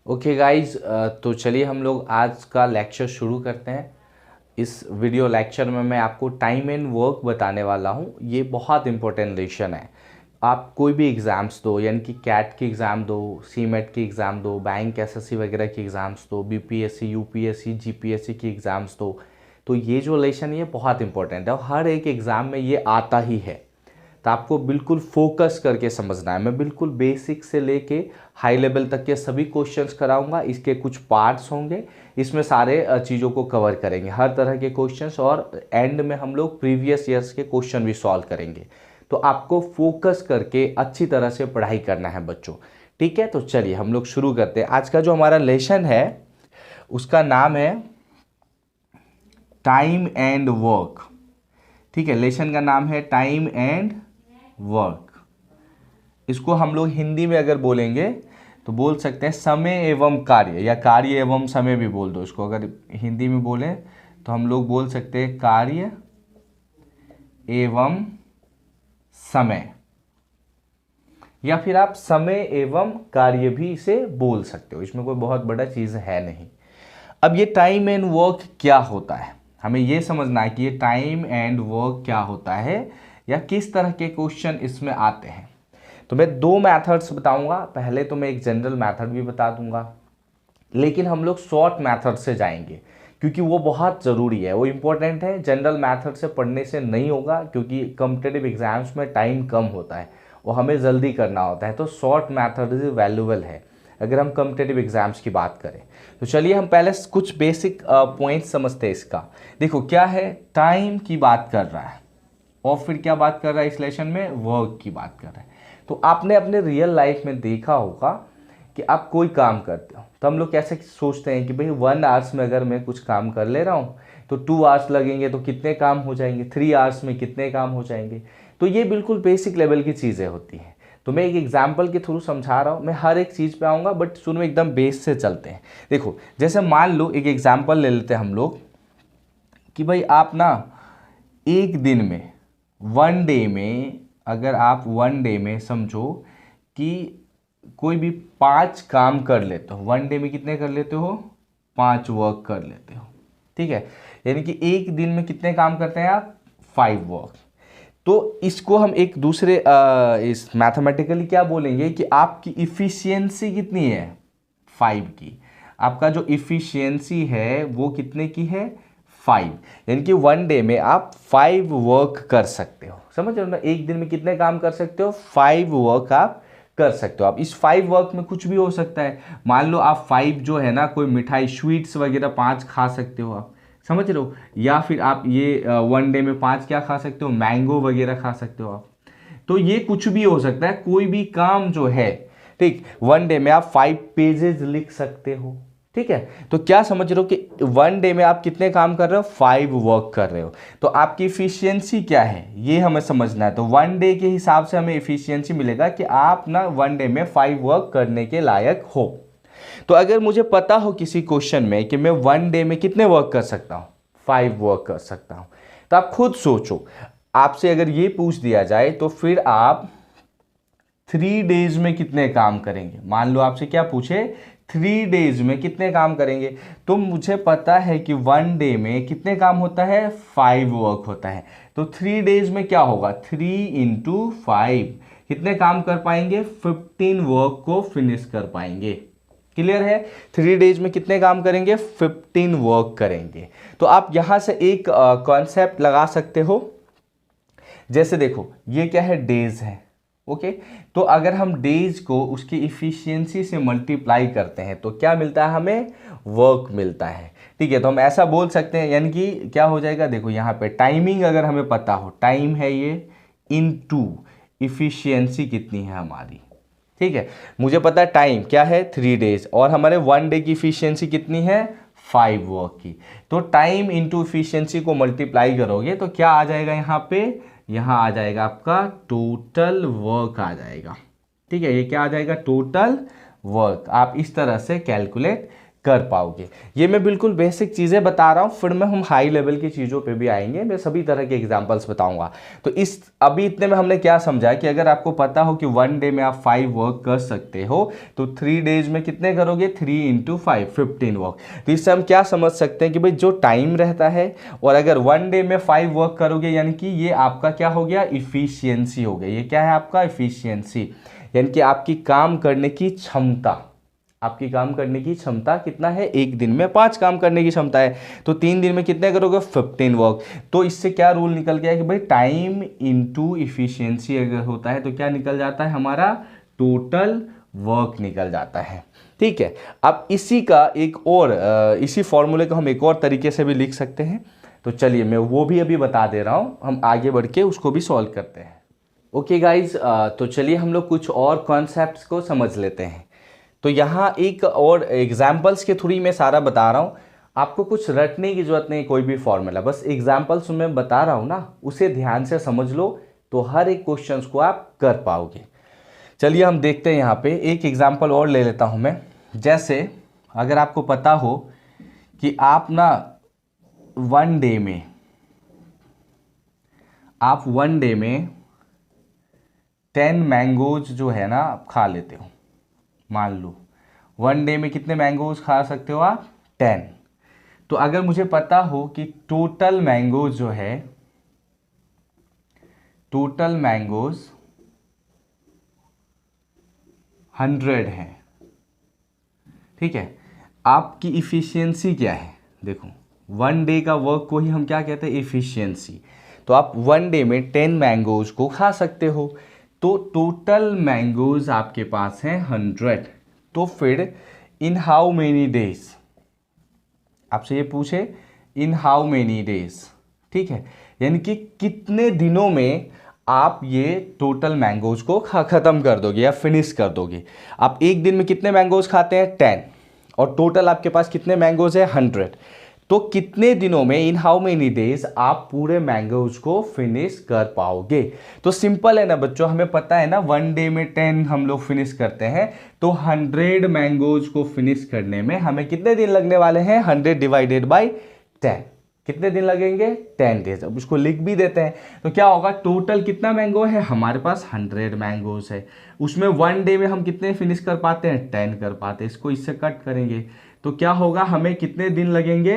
Okay guys, तो चलिए हम लोग आज का लेक्चर शुरू करते हैं। इस वीडियो लेक्चर में मैं आपको टाइम एंड वर्क बताने वाला हूँ। ये बहुत इंपॉर्टेंट लेसन है। आप कोई भी एग्ज़ाम्स दो, यानी कि कैट की एग्ज़ाम दो, सीमेट की एग्ज़ाम दो, बैंक एसएससी वगैरह की एग्ज़ाम्स दो, बीपीएससी यूपीएससी जीपीएससी की एग्ज़ाम्स दो, तो ये जो लेसन ये बहुत इंपॉर्टेंट है और हर एक एग्ज़ाम में ये आता ही है। तो आपको बिल्कुल फोकस करके समझना है। मैं बिल्कुल बेसिक से लेके हाई लेवल तक के सभी क्वेश्चंस कराऊंगा। इसके कुछ पार्ट्स होंगे, इसमें सारे चीज़ों को कवर करेंगे, हर तरह के क्वेश्चंस, और एंड में हम लोग प्रीवियस ईयर्स के क्वेश्चन भी सॉल्व करेंगे। तो आपको फोकस करके अच्छी तरह से पढ़ाई करना है बच्चों, ठीक है। तो चलिए हम लोग शुरू करते हैं। आज का जो हमारा लेसन है उसका नाम है टाइम एंड वर्क, ठीक है। लेसन का नाम है टाइम एंड वर्क। इसको हम लोग हिंदी में अगर बोलेंगे तो बोल सकते हैं समय एवं कार्य, या कार्य एवं समय भी बोल दो इसको। अगर हिंदी में बोले तो हम लोग बोल सकते हैं कार्य एवं समय, या फिर आप समय एवं कार्य भी इसे बोल सकते हो। इसमें कोई बहुत बड़ा चीज़ है नहीं। अब ये टाइम एंड वर्क क्या होता है, हमें ये समझना है कि ये टाइम एंड वर्क क्या होता है या किस तरह के क्वेश्चन इसमें आते हैं। तो मैं दो मेथड्स बताऊंगा। पहले तो मैं एक जनरल मेथड भी बता दूंगा, लेकिन हम लोग शॉर्ट मेथड से जाएंगे क्योंकि वो बहुत ज़रूरी है, वो इम्पोर्टेंट है। जनरल मेथड से पढ़ने से नहीं होगा क्योंकि कॉम्पिटिटिव एग्जाम्स में टाइम कम होता है और हमें जल्दी करना होता है। तो शॉर्ट मेथड इज वैल्यूएबल है अगर हम कॉम्पिटिटिव एग्जाम्स की बात करें। तो चलिए हम पहले कुछ बेसिक पॉइंट्स समझते हैं इसका। देखो क्या है, टाइम की बात कर रहा है और फिर क्या बात कर रहा है इस लेसन में, वर्क की बात कर रहा है। तो आपने अपने रियल लाइफ में देखा होगा कि आप कोई काम करते हो तो हम लोग कैसे सोचते हैं कि भाई 1 आवर्स में अगर मैं कुछ काम कर ले रहा हूँ तो 2 आवर्स लगेंगे, तो कितने काम हो जाएंगे, 3 आवर्स में कितने काम हो जाएंगे। तो ये बिल्कुल बेसिक लेवल की चीज़ें होती हैं। तो मैं एक एग्जाम्पल के थ्रू समझा रहा हूँ। मैं हर एक चीज़ पे आऊँगा बट सुनो एकदम बेस से चलते हैं। देखो जैसे मान लो एक एग्जाम्पल ले लेते हैं हम लोग कि भाई आप ना एक दिन में, 1 डे में, अगर आप 1 डे में समझो कि कोई भी 5 काम कर लेते हो। 1 डे में कितने कर लेते हो, 5 वर्क कर लेते हो, ठीक है। यानी कि एक दिन में कितने काम करते हैं आप, 5 वर्क। तो इसको हम एक दूसरे इस मैथमेटिकली क्या बोलेंगे कि आपकी इफ़िशियंसी कितनी है, 5 की। आपका जो इफ़िशियंसी है वो कितने की है, 5। यानी कि 1 डे में आप 5 वर्क कर सकते हो। समझ रहे हो ना, एक दिन में कितने काम कर सकते हो, 5 वर्क आप कर सकते हो। आप इस 5 वर्क में कुछ भी हो सकता है। मान लो आप 5 जो है ना, कोई मिठाई स्वीट्स वगैरह 5 खा सकते हो आप, समझ रहे हो। या फिर आप ये 1 डे में 5 क्या खा सकते हो, मैंगो वगैरह खा सकते हो आप। तो ये कुछ भी हो सकता है, कोई भी काम जो है, ठीक। 1 डे में आप 5 पेजेस लिख सकते हो, ठीक है। तो क्या समझ रहे हो कि 1 डे में आप कितने काम कर रहे हो, 5 वर्क कर रहे हो। तो आपकी इफिशियंसी क्या है ये हमें समझना है। तो 1 डे के हिसाब से हमें इफिशियंसी मिलेगा कि आप ना 1 डे में 5 वर्क करने के लायक हो। तो अगर मुझे पता हो किसी क्वेश्चन में कि मैं 1 डे में कितने वर्क कर सकता हूँ, 5 वर्क कर सकता हूँ, तो आप खुद सोचो, आपसे अगर ये पूछ दिया जाए तो फिर आप 3 डेज में कितने काम करेंगे। मान लो आपसे क्या पूछे, 3 डेज में कितने काम करेंगे। तो मुझे पता है कि 1 डे में कितने काम होता है, 5 वर्क होता है। तो 3 डेज में क्या होगा, 3 इंटू 5 कितने काम कर पाएंगे, 15 वर्क को फिनिश कर पाएंगे। क्लियर है, 3 डेज में कितने काम करेंगे, 15 वर्क करेंगे। तो आप यहां से एक कॉन्सेप्ट लगा सकते हो। जैसे देखो ये क्या है, डेज है, ओके। तो अगर हम डेज को उसकी इफिशियंसी से मल्टीप्लाई करते हैं तो क्या मिलता है, हमें वर्क मिलता है, ठीक है। तो हम ऐसा बोल सकते हैं, यानी कि क्या हो जाएगा, देखो यहाँ पे टाइमिंग अगर हमें पता हो, टाइम है ये इनटू इफिशियंसी कितनी है हमारी, ठीक है। मुझे पता है टाइम क्या है, 3 डेज, और हमारे 1 डे की इफिशियंसी कितनी है, 5 वर्क की। तो टाइम इंटू इफिशियंसी को मल्टीप्लाई करोगे तो क्या आ जाएगा, यहाँ पे यहाँ आ जाएगा आपका टोटल वर्क आ जाएगा, ठीक है। ये क्या आ जाएगा, टोटल वर्क। आप इस तरह से कैलकुलेट कर पाओगे। ये मैं बिल्कुल बेसिक चीज़ें बता रहा हूँ, फिर मैं हम हाई लेवल की चीज़ों पे भी आएंगे, मैं सभी तरह के एग्जांपल्स बताऊंगा। तो इस अभी इतने में हमने क्या समझा कि अगर आपको पता हो कि 1 डे में आप 5 वर्क कर सकते हो तो 3 डेज में कितने करोगे, 3 × 5 15 वर्क। तो इससे हम क्या समझ सकते हैं कि भाई जो टाइम रहता है, और अगर 1 डे में 5 वर्क करोगे यानी कि ये आपका क्या हो गया, इफिशियंसी हो गया। ये क्या है आपका इफिशियंसी, यानी कि आपकी काम करने की क्षमता। आपकी काम करने की क्षमता कितना है, एक दिन में 5 काम करने की क्षमता है, तो 3 दिन में कितने करोगे, 15 वर्क। तो इससे क्या रूल निकल गया कि भाई टाइम इनटू इफिशियंसी अगर होता है तो क्या निकल जाता है, हमारा टोटल वर्क निकल जाता है। ठीक है, अब इसी का एक और इसी फॉर्मूले को हम एक और तरीके से भी लिख सकते हैं। तो चलिए मैं वो भी अभी बता दे रहा हूँ, हम आगे बढ़ के उसको भी सॉल्व करते हैं। ओके गाइज, तो चलिए हम लोग कुछ और कॉन्सेप्ट्स को समझ लेते हैं। तो यहाँ एक और एग्जाम्पल्स के थ्रू मैं सारा बता रहा हूँ, आपको कुछ रटने की जरूरत नहीं, कोई भी फॉर्मूला, बस एग्जाम्पल्स मैं बता रहा हूँ ना, उसे ध्यान से समझ लो तो हर एक क्वेश्चंस को आप कर पाओगे। चलिए हम देखते हैं, यहाँ पे एक एग्जाम्पल और ले लेता हूँ मैं। जैसे अगर आपको पता हो कि आप ना 1 डे में, आप 1 डे में 10 मैंगोज जो है ना आप खा लेते हो, मान लो 1 डे में कितने मैंगोज खा सकते हो आप, 10। तो अगर मुझे पता हो कि टोटल मैंगोज जो है, टोटल मैंगोज 100 है, ठीक है, आपकी इफिशियंसी क्या है, देखो 1 डे का वर्क को ही हम क्या कहते हैं, इफिशियंसी। तो आप 1 डे में 10 मैंगोज को खा सकते हो, तो टोटल मैंगोज आपके पास हैं 100। तो फिर इन हाउ मेनी डेज, आपसे ये पूछे इन हाउ मेनी डेज, ठीक है, यानी कि कितने दिनों में आप ये टोटल मैंगोज को ख़त्म कर दोगे या फिनिश कर दोगे। आप एक दिन में कितने मैंगोज खाते हैं, 10, और टोटल आपके पास कितने मैंगोज है, 100। तो कितने दिनों में, इन हाउ मेनी डेज, आप पूरे मैंगोज को फिनिश कर पाओगे। तो सिंपल है ना बच्चों, हमें पता है ना 1 डे में 10 हम लोग फिनिश करते हैं, तो 100 मैंगोज को फिनिश करने में हमें कितने दिन लगने वाले हैं, 100 डिवाइडेड बाई 10, कितने दिन लगेंगे, 10 डेज। अब इसको लिख भी देते हैं, तो क्या होगा, टोटल कितना मैंगो है हमारे पास, 100 मैंगोज है, उसमें 1 डे में हम कितने फिनिश कर पाते हैं, 10 कर पाते हैं। इसको इससे कट करेंगे तो क्या होगा, हमें कितने दिन लगेंगे,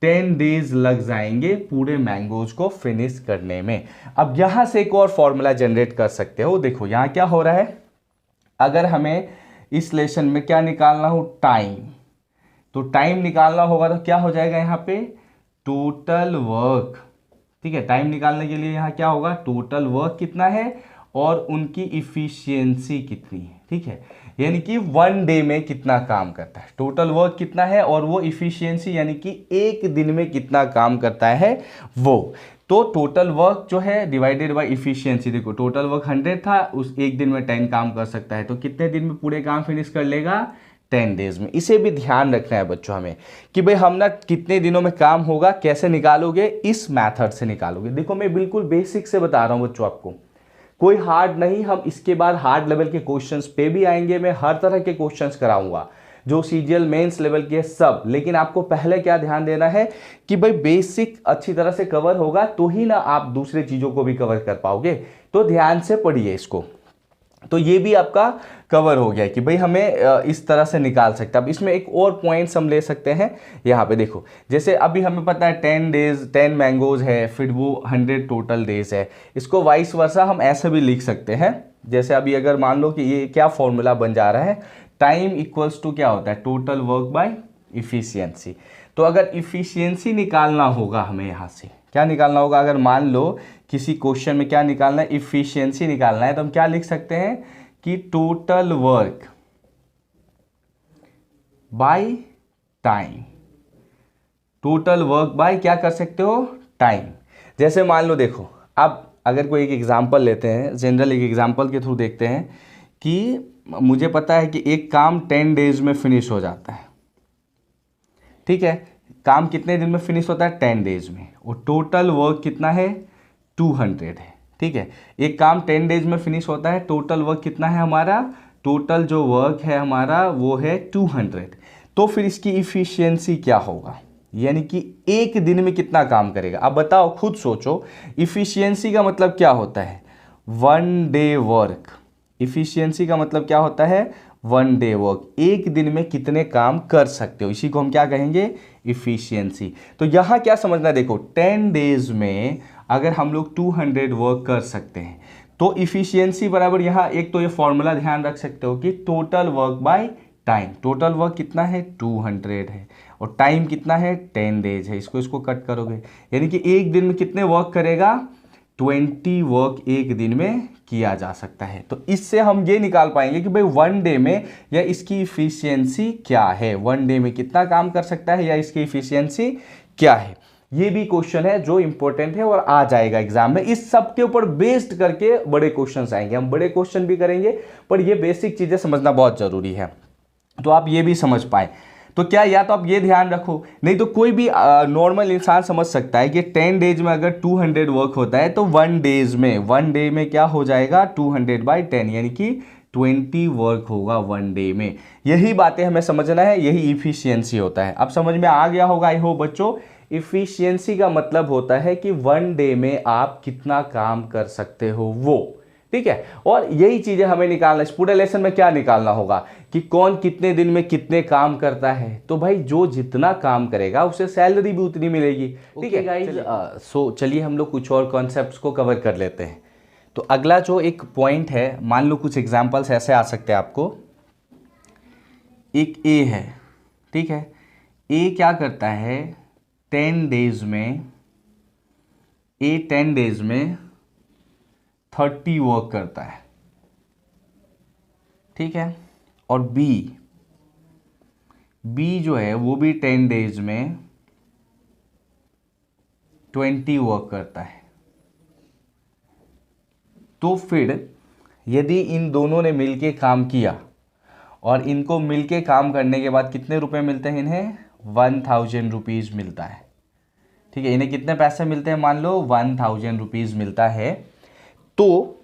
10 डेज लग जाएंगे पूरे मैंगोज को फिनिश करने में। अब यहां से एक और फॉर्मूला जनरेट कर सकते हो। देखो यहां क्या हो रहा है, अगर हमें इस लेसन में क्या निकालना हो, टाइम, तो टाइम निकालना होगा तो क्या हो जाएगा यहाँ पे, टोटल वर्क, ठीक है, टाइम निकालने के लिए यहाँ क्या होगा, टोटल वर्क कितना है और उनकी इफिशियंसी कितनी है, ठीक है, यानी कि 1 डे में कितना काम करता है, टोटल वर्क कितना है और वो इफिशियंसी यानी कि एक दिन में कितना काम करता है वो। तो टोटल वर्क जो है डिवाइडेड बाय इफिशियंसी, देखो टोटल वर्क 100 था, उस एक दिन में 10 काम कर सकता है, तो कितने दिन में पूरे काम फिनिश कर लेगा, 10 डेज में। इसे भी ध्यान रखना है बच्चों हमें कि भाई हम ना कितने दिनों में काम होगा, कैसे निकालोगे, इस मेथड से निकालोगे। देखो मैं बिल्कुल बेसिक से बता रहा हूँ बच्चों आपको, कोई हार्ड नहीं, हम इसके बाद हार्ड लेवल के क्वेश्चंस पे भी आएंगे, मैं हर तरह के क्वेश्चंस कराऊंगा जो सीजीएल मेंस लेवल के सब, लेकिन आपको पहले क्या ध्यान देना है कि भाई बेसिक अच्छी तरह से कवर होगा तो ही ना आप दूसरे चीज़ों को भी कवर कर पाओगे। तो ध्यान से पढ़िए इसको, तो ये भी आपका कवर हो गया कि भाई हमें इस तरह से निकाल सकते हैं। अब इसमें एक और पॉइंट्स हम ले सकते हैं, यहाँ पे देखो जैसे अभी हमें पता है 10 डेज 10 मैंगोज है, फिर वो 100 टोटल डेज है, इसको वाइस वर्सा हम ऐसे भी लिख सकते हैं। जैसे अभी अगर मान लो कि ये क्या फॉर्मूला बन जा रहा है, टाइम इक्वल्स टू क्या होता है, टोटल वर्क बाय इफिशियंसी। तो अगर इफिशियंसी निकालना होगा हमें, यहाँ से क्या निकालना होगा, अगर मान लो किसी क्वेश्चन में क्या निकालना है, इफिशियंसी निकालना है, तो हम क्या लिख सकते हैं कि total work by time, total work by क्या कर सकते हो, टाइम। जैसे मान लो देखो, अब अगर कोई एक एग्जांपल लेते हैं, जनरल एक एग्जांपल के थ्रू देखते हैं कि मुझे पता है कि एक काम 10 डेज में फिनिश हो जाता है, ठीक है, काम कितने दिन में फिनिश होता है, 10 डेज में, और टोटल वर्क कितना है, 200 है, ठीक है, एक काम 10 डेज में फिनिश होता है, टोटल वर्क कितना है हमारा, टोटल जो वर्क है हमारा वो है 200। तो फिर इसकी इफिशियंसी क्या होगा, यानी कि एक दिन में कितना काम करेगा। अब बताओ, खुद सोचो, इफिशियंसी का मतलब क्या होता है, 1 डे वर्क। इफिशियंसी का मतलब क्या होता है, 1 डे वर्क, एक दिन में कितने काम कर सकते हो, इसी को हम क्या कहेंगे, इफिशियंसी। तो यहां क्या समझना, देखो 10 डेज में अगर हम लोग 200 वर्क कर सकते हैं तो इफिशियंसी बराबर, यहां एक तो ये फॉर्मूला ध्यान रख सकते हो कि total work by time. Total work कितना है, 200 है, और टाइम कितना है, 10 डेज है। इसको कट करोगे, यानी कि एक दिन में कितने वर्क करेगा, 20 वर्क एक दिन में किया जा सकता है। तो इससे हम ये निकाल पाएंगे कि भाई 1 डे में या इसकी इफिशियंसी क्या है, 1 डे में कितना काम कर सकता है या इसकी इफिशियंसी क्या है। ये भी क्वेश्चन है जो इंपॉर्टेंट है और आ जाएगा एग्जाम में। इस सब के ऊपर बेस्ड करके बड़े क्वेश्चंस आएंगे, हम बड़े क्वेश्चन भी करेंगे, पर ये बेसिक चीजें समझना बहुत जरूरी है, तो आप ये भी समझ पाए। तो क्या, या तो आप ये ध्यान रखो, नहीं तो कोई भी नॉर्मल इंसान समझ सकता है कि 10 डेज में अगर 200 वर्क होता है तो 1 डे में क्या हो जाएगा, 200/10, यानी कि 20 वर्क होगा 1 डे में। यही बातें हमें समझना है, यही इफिशियंसी होता है। अब समझ में आ गया होगा आई होप बच्चों। इफिशियंसी का मतलब होता है कि 1 डे में आप कितना काम कर सकते हो वो, ठीक है। और यही चीजें हमें निकालना, इस पूरे लेसन में क्या निकालना होगा कि कौन कितने दिन में कितने काम करता है। तो भाई जो जितना काम करेगा उसे सैलरी भी उतनी मिलेगी, ठीक है गाइस। सो चलिए हम लोग कुछ और कॉन्सेप्ट्स को कवर कर लेते हैं। तो अगला जो एक पॉइंट है, मान लो कुछ एग्जांपल्स ऐसे आ सकते हैं आपको। एक ए है, ठीक है, ए क्या करता है, 10 डेज में, ए 10 डेज में 30 वर्क करता है, ठीक है। और बी जो है वो भी 10 डेज में 20 वर्क करता है। तो फिर यदि इन दोनों ने मिलके काम किया और इनको मिलके काम करने के बाद कितने रुपए मिलते हैं, इन्हें 1000 रुपीज़ मिलता है, ठीक है। इन्हें कितने पैसे मिलते हैं, मान लो 1000 रुपीज़ मिलता है। तो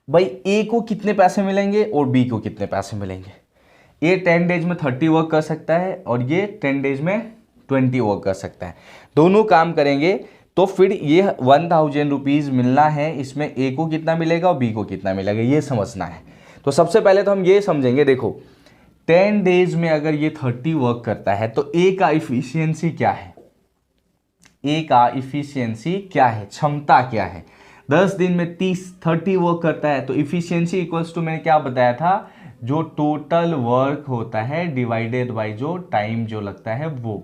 भाई ए को कितने पैसे मिलेंगे और बी को कितने पैसे मिलेंगे। ए 10 डेज में 30 वर्क कर सकता है और ये 10 डेज में 20 वर्क कर सकता है, दोनों काम करेंगे। तो फिर ये 1000 रुपीज़ मिलना है, इसमें ए को कितना मिलेगा और बी को कितना मिलेगा, ये समझना है। तो सबसे पहले तो हम ये समझेंगे, देखो 10 डेज में अगर ये 30 वर्क करता है तो ए का इफिशियंसी क्या है, ए का इफिशियंसी क्या है, क्षमता क्या है। 10 दिन में 30 वर्क करता है तो इफिशियंसी इक्वल्स टू, मैंने क्या बताया था, जो टोटल वर्क होता है डिवाइडेड बाय जो टाइम जो लगता है वो।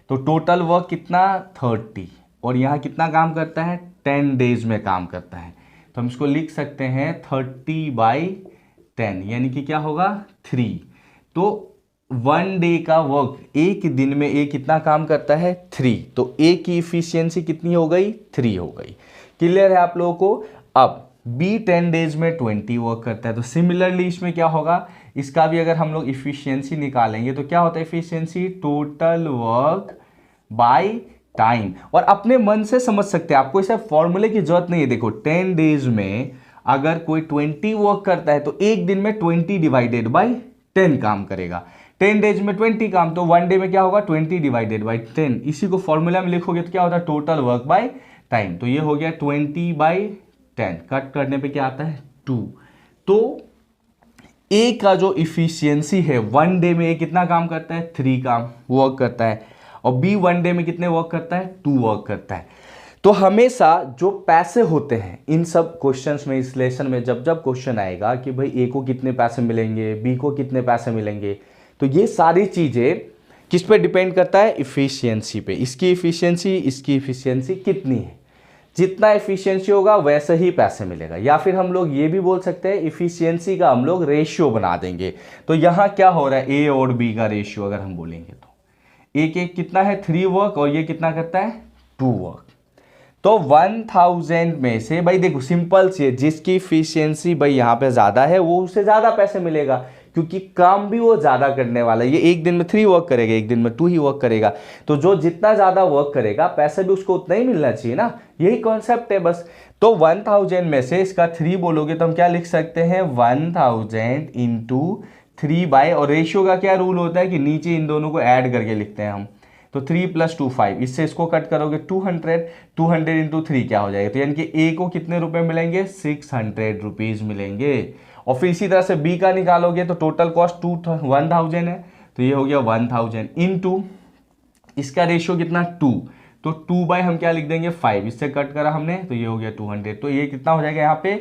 तो टोटल वर्क कितना, 30, और यहाँ कितना काम करता है, 10 डेज में काम करता है। तो हम इसको लिख सकते हैं 30/10, यानी कि क्या होगा, 3। तो 1 डे का वर्क, एक दिन में ए कितना काम करता है, 3। तो ए की इफिशियंसी कितनी हो गई, 3 हो गई। क्लियर है आप लोगों को। अब बी 10 डेज में 20 वर्क करता है, तो सिमिलरली इसमें क्या होगा, इसका भी अगर हम लोग इफिशियंसी निकालेंगे तो क्या होता है, efficiency total work by time. और अपने मन से समझ सकते हैं, आपको इसे फॉर्मूले की जरूरत नहीं है। देखो 10 डेज में अगर कोई 20 वर्क करता है तो एक दिन में 20/10 काम करेगा। 10 डेज में 20 काम, तो 1 डे में क्या होगा, 20/10। इसी को फॉर्मूला में लिखोगे तो क्या होता है, टोटल वर्क बाय टाइम। तो ये हो गया 20/10, कट करने पे क्या आता है, 2। तो ए का जो इफिशियंसी है 1 डे में ए कितना काम करता है, 3 काम वर्क करता है, और बी 1 डे में कितने वर्क करता है, 2 वर्क करता है। तो हमेशा जो पैसे होते हैं इन सब क्वेश्चंस में, इस लेसन में जब जब क्वेश्चन आएगा कि भाई ए को कितने पैसे मिलेंगे, बी को कितने पैसे मिलेंगे, तो ये सारी चीजें किस पे डिपेंड करता है, इफिशियंसी पे। इसकी इफिशियंसी कितनी है, जितना एफिशिएंसी होगा वैसे ही पैसे मिलेगा। या फिर हम लोग ये भी बोल सकते हैं इफिशियंसी का हम लोग रेशियो बना देंगे। तो यहाँ क्या हो रहा है, ए और बी का रेशियो अगर हम बोलेंगे तो ए के कितना है, 3 वर्क, और ये कितना करता है, 2 वर्क। तो 1000 में से भाई देखो सिंपल सी है, जिसकी इफिशियंसी भाई यहाँ पे ज्यादा है वो उससे ज्यादा पैसे मिलेगा, क्योंकि काम भी वो ज्यादा करने वाला है। ये एक दिन में 3 वर्क करेगा, एक दिन में 2 ही वर्क करेगा। तो जो जितना ज्यादा वर्क करेगा पैसे भी उसको उतना ही मिलना चाहिए ना, यही कॉन्सेप्ट है बस। तो 1000 में से इसका 3 बोलोगे तो हम क्या लिख सकते हैं, 1000 इंटू 3 और रेशियो का क्या रूल होता है कि नीचे इन दोनों को ऐड करके लिखते हैं हम। तो 3 + 2 5, इससे इसको कट करोगे 200, 200 × 3 क्या हो जाएगा, तो यानी कि ए को कितने रुपए मिलेंगे, 600 रुपीज मिलेंगे। और फिर इसी तरह से बी का निकालोगे तो टोटल कॉस्ट 1000 है, तो ये हो गया 1000 इंटू इसका रेशियो कितना 2, तो 2 हम क्या लिख देंगे 5, इससे कट करा हमने तो ये हो गया 200, तो ये कितना हो जाएगा यहाँ पे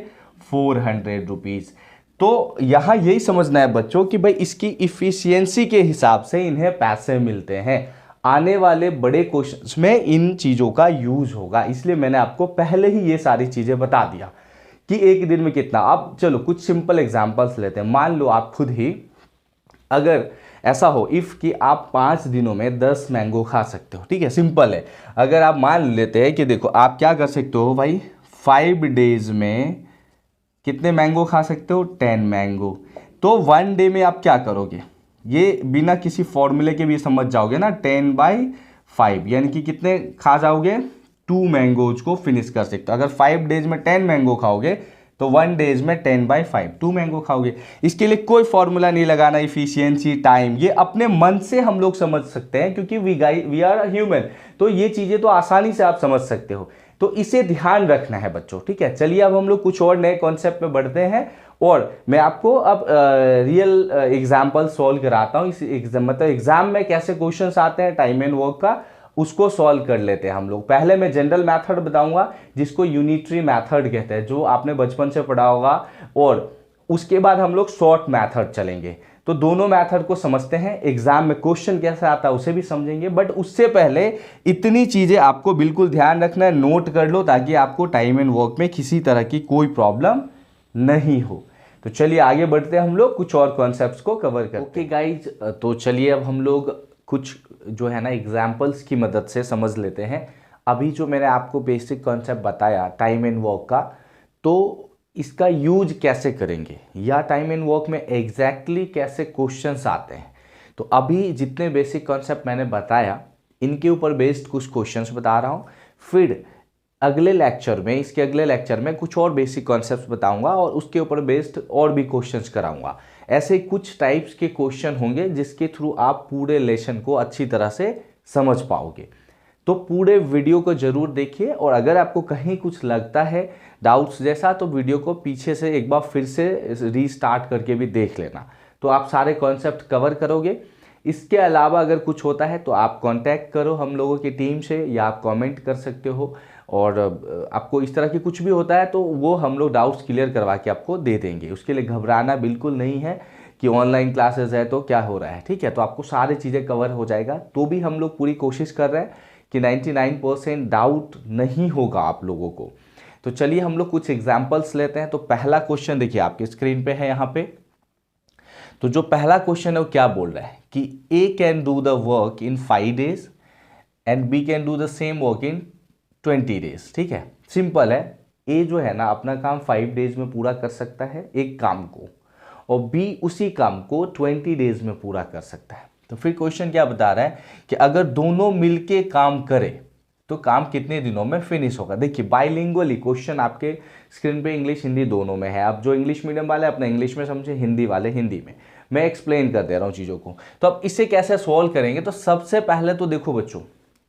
400 रुपीज। तो यहाँ यही समझना है बच्चों कि भाई इसकी इफिशियंसी के हिसाब से इन्हें पैसे मिलते हैं। आने वाले बड़े क्वेश्चंस में इन चीज़ों का यूज होगा, इसलिए मैंने आपको पहले ही ये सारी चीज़ें बता दिया कि एक दिन में कितना। अब चलो कुछ सिंपल एग्जांपल्स लेते हैं। मान लो आप खुद ही, अगर ऐसा हो इफ़ कि आप 5 दिनों में 10 मैंगो खा सकते हो, ठीक है, सिंपल है। अगर आप मान लेते हैं कि देखो आप क्या कर सकते हो भाई, 5 डेज में कितने मैंगो खा सकते हो, 10 मैंगो। तो 1 डे में आप क्या करोगे, ये बिना किसी फॉर्मूले के भी समझ जाओगे ना, 10/5 यानी कि कितने खा जाओगे, 2 मैंगोज को फिनिश कर सकते हो। अगर 5 डेज में 10 मैंगो खाओगे तो 1 डेज में 10/5 2 मैंगो खाओगे। इसके लिए कोई फॉर्मूला नहीं लगाना, इफिशियंसी, टाइम, ये अपने मन से हम लोग समझ सकते हैं क्योंकि वी आर ह्यूमन। तो ये चीज़ें तो आसानी से आप समझ सकते हो, तो इसे ध्यान रखना है बच्चों, ठीक है। चलिए अब हम लोग कुछ और नए कॉन्सेप्ट पे बढ़ते हैं और मैं आपको अब रियल एग्जाम्पल सॉल्व कराता हूँ। इस मतलब एग्जाम में कैसे क्वेश्चंस आते हैं टाइम एंड वर्क का, उसको सॉल्व कर लेते हैं हम लोग। पहले मैं जनरल मेथड बताऊंगा जिसको यूनिटरी मेथड कहते हैं, जो आपने बचपन से पढ़ा होगा, और उसके बाद हम लोग शॉर्ट मेथड चलेंगे। तो दोनों मेथड को समझते हैं, एग्जाम में क्वेश्चन कैसे आता है उसे भी समझेंगे। बट उससे पहले इतनी चीजें आपको बिल्कुल ध्यान रखना है, नोट कर लो ताकि आपको टाइम एंड वर्क में किसी तरह की कोई प्रॉब्लम नहीं हो। तो चलिए आगे बढ़ते हैं, हम लोग कुछ और कॉन्सेप्ट्स को कवर करते हैं। ओके गाइज, तो चलिए अब हम लोग कुछ जो है ना एग्जाम्पल्स की मदद से समझ लेते हैं। अभी जो मैंने आपको बेसिक कॉन्सेप्ट बताया टाइम एंड वर्क का, तो इसका यूज कैसे करेंगे या टाइम एंड वर्क में एग्जैक्टली कैसे क्वेश्चंस आते हैं। तो अभी जितने बेसिक कॉन्सेप्ट मैंने बताया इनके ऊपर बेस्ड कुछ क्वेश्चंस बता रहा हूँ। फिर अगले लेक्चर में, इसके अगले लेक्चर में कुछ और बेसिक कॉन्सेप्ट्स बताऊंगा और उसके ऊपर बेस्ड और भी क्वेश्चंस कराऊंगा। ऐसे कुछ टाइप्स के क्वेश्चन होंगे जिसके थ्रू आप पूरे लेसन को अच्छी तरह से समझ पाओगे। तो पूरे वीडियो को जरूर देखिए, और अगर आपको कहीं कुछ लगता है डाउट्स जैसा तो वीडियो को पीछे से एक बार फिर से रीस्टार्ट करके भी देख लेना, तो आप सारे कॉन्सेप्ट कवर करोगे। इसके अलावा अगर कुछ होता है तो आप कांटेक्ट करो हम लोगों की टीम से, या आप कमेंट कर सकते हो, और आपको इस तरह की कुछ भी होता है तो वो हम लोग डाउट्स क्लियर करवा के आपको दे देंगे। उसके लिए घबराना बिल्कुल नहीं है कि ऑनलाइन क्लासेस है तो क्या हो रहा है, ठीक है। तो आपको सारी चीज़ें कवर हो जाएगा। तो भी हम लोग पूरी कोशिश कर रहे हैं कि 99% डाउट नहीं होगा आप लोगों को। तो चलिए हम लोग कुछ एग्जाम्पल्स लेते हैं। तो पहला क्वेश्चन देखिए आपके स्क्रीन पे है यहाँ पे। तो जो पहला क्वेश्चन है वो क्या बोल रहा है कि A can do the work in 5 days and B can do the same work in 20 days, ठीक है। सिंपल है, ए जो है ना अपना काम 5 days में पूरा कर सकता है एक काम को, और बी उसी काम को 20 days में पूरा कर सकता है। तो फिर क्वेश्चन क्या बता रहा है कि अगर दोनों मिलके काम करें तो काम कितने दिनों में फिनिश होगा। देखिए बाइलिंगुअली क्वेश्चन आपके स्क्रीन पे इंग्लिश हिंदी दोनों में है। आप जो इंग्लिश मीडियम वाले अपना इंग्लिश में समझे, हिंदी वाले हिंदी में, मैं एक्सप्लेन कर दे रहा हूँ चीज़ों को। तो अब इसे कैसे सॉल्व करेंगे, तो सबसे पहले तो देखो बच्चों,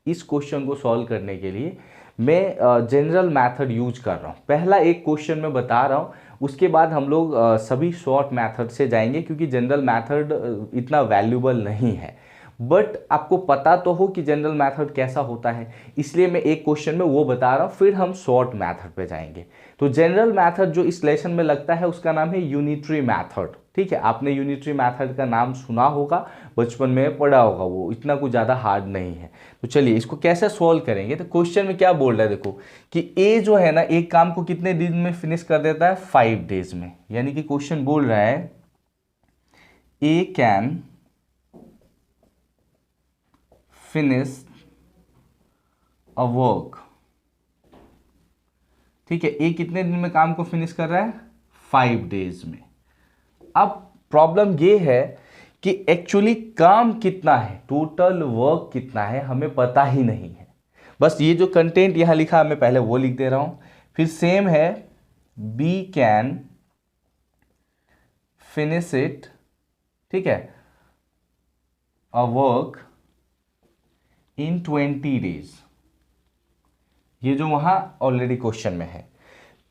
इस क्वेश्चन को सॉल्व करने के लिए मैं जनरल मैथड यूज कर रहा हूँ। पहला एक क्वेश्चन मैं बता रहा हूँ, उसके बाद हम लोग सभी शॉर्ट मैथड से जाएंगे क्योंकि जनरल मैथड इतना वैल्यूबल नहीं है। बट आपको पता तो हो कि जनरल मैथड कैसा होता है, इसलिए मैं एक क्वेश्चन में वो बता रहा हूँ, फिर हम शॉर्ट मैथड पे जाएंगे। तो जनरल मैथड जो इस लेसन में लगता है उसका नाम है यूनिटरी मैथड, ठीक है। आपने यूनिटरी मैथड का नाम सुना होगा, बचपन में पढ़ा होगा, वो इतना कुछ ज़्यादा हार्ड नहीं है। तो चलिए इसको कैसे सॉल्व करेंगे। तो क्वेश्चन में क्या बोल रहा है देखो कि ए जो है ना एक काम को कितने दिन में फिनिश कर देता है, 5 days में। यानी कि क्वेश्चन बोल रहा है A can finish a work, ठीक है। ए कितने दिन में काम को फिनिश कर रहा है, 5 days में। अब प्रॉब्लम ये है कि एक्चुअली काम कितना है, टोटल वर्क कितना है, हमें पता ही नहीं है। बस ये जो कंटेंट यहां लिखा है मैं पहले वो लिख दे रहा हूं। फिर सेम है बी कैन फिनिश इट ठीक है, अ वर्क इन 20 डेज, ये जो वहां ऑलरेडी क्वेश्चन में है।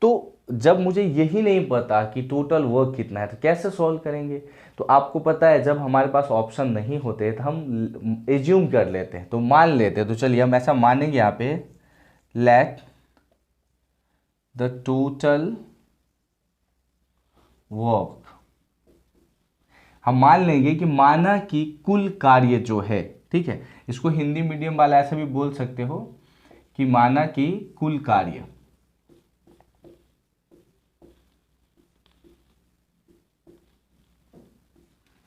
तो जब मुझे यही नहीं पता कि टोटल वर्क कितना है तो कैसे सॉल्व करेंगे। तो आपको पता है जब हमारे पास ऑप्शन नहीं होते तो हम एज्यूम कर लेते हैं, तो मान लेते हैं। तो चलिए हम ऐसा मानेंगे यहाँ पे, लेट द टोटल वर्क, हम मान लेंगे कि माना कि कुल कार्य जो है, ठीक है, इसको हिंदी मीडियम वाला ऐसे भी बोल सकते हो कि माना कि कुल कार्य,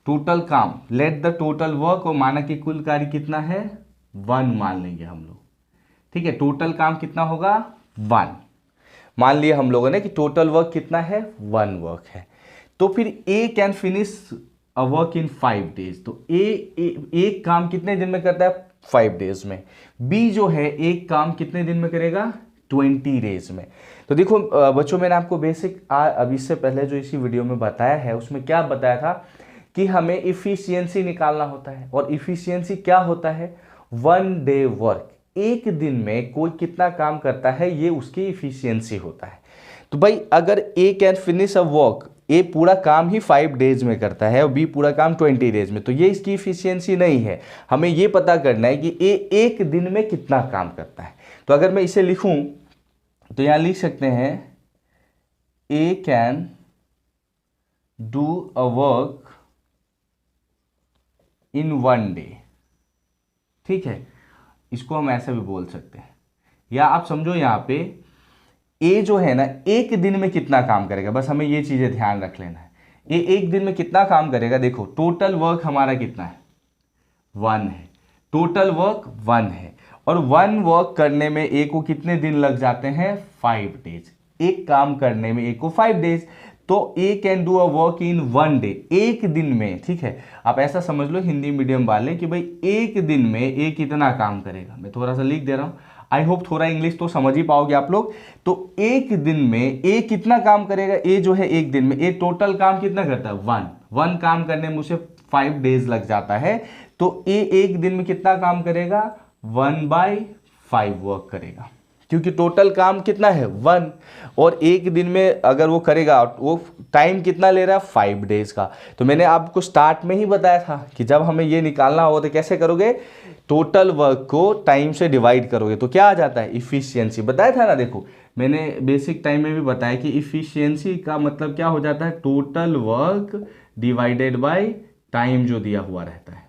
टोटल काम, लेट द टोटल वर्क, और माना कि कुल कार्य कितना है 1 मान लेंगे हम लोग। ठीक है, टोटल काम कितना होगा 1 मान लिया हम लोगों ने कि टोटल वर्क कितना है 1 वर्क है। तो फिर A can finish a work in 5 days, तो एक काम कितने दिन में करता है 5 डेज में। बी जो है एक काम कितने दिन में करेगा 20 डेज में। तो देखो बच्चों, मैंने आपको बेसिक अब इससे पहले जो इसी वीडियो में बताया है उसमें क्या बताया था कि हमें इफिशियंसी निकालना होता है, और इफिशियंसी क्या होता है 1 डे वर्क, एक दिन में कोई कितना काम करता है ये उसकी इफिशियंसी होता है। तो भाई अगर ए कैन फिनिश अ वर्क, ए पूरा काम ही 5 डेज में करता है और बी पूरा काम 20 डेज में, तो ये इसकी इफिशियंसी नहीं है। हमें ये पता करना है कि ए एक दिन में कितना काम करता है। तो अगर मैं इसे लिखूं तो यहां लिख सकते हैं A can do a work in 1 day. ठीक है, इसको हम ऐसे भी बोल सकते हैं, या आप समझो यहां पे ए जो है ना एक दिन में कितना काम करेगा, बस हमें ये चीजें ध्यान रख लेना है। ए एक दिन में कितना काम करेगा, देखो टोटल वर्क हमारा कितना है 1 है, टोटल वर्क 1 है, और 1 वर्क करने में ए को कितने दिन लग जाते हैं 5 डेज, एक काम करने में ए को 5 डेज। तो A can do a work in 1 day, एक दिन में। ठीक है, आप ऐसा समझ लो हिंदी मीडियम वाले कि भाई एक दिन में ए कितना काम करेगा। मैं थोड़ा सा लिख दे रहा हूं, आई होप थोड़ा इंग्लिश तो समझ ही पाओगे आप लोग। तो एक दिन में ए कितना काम करेगा, ए जो है एक दिन में ए टोटल काम कितना करता है 1 काम करने में उसे 5 डेज लग जाता है। तो ए एक दिन में कितना काम करेगा 1/5 वर्क करेगा, क्योंकि टोटल काम कितना है 1, और एक दिन में अगर वो करेगा वो टाइम कितना ले रहा है 5 डेज का। तो मैंने आपको स्टार्ट में ही बताया था कि जब हमें ये निकालना होगा तो कैसे करोगे, टोटल वर्क को टाइम से डिवाइड करोगे तो क्या आ जाता है इफिशियंसी। बताया था ना, देखो मैंने बेसिक टाइम में भी बताया कि इफिशियंसी का मतलब क्या हो जाता है total work divided by time जो दिया हुआ रहता है।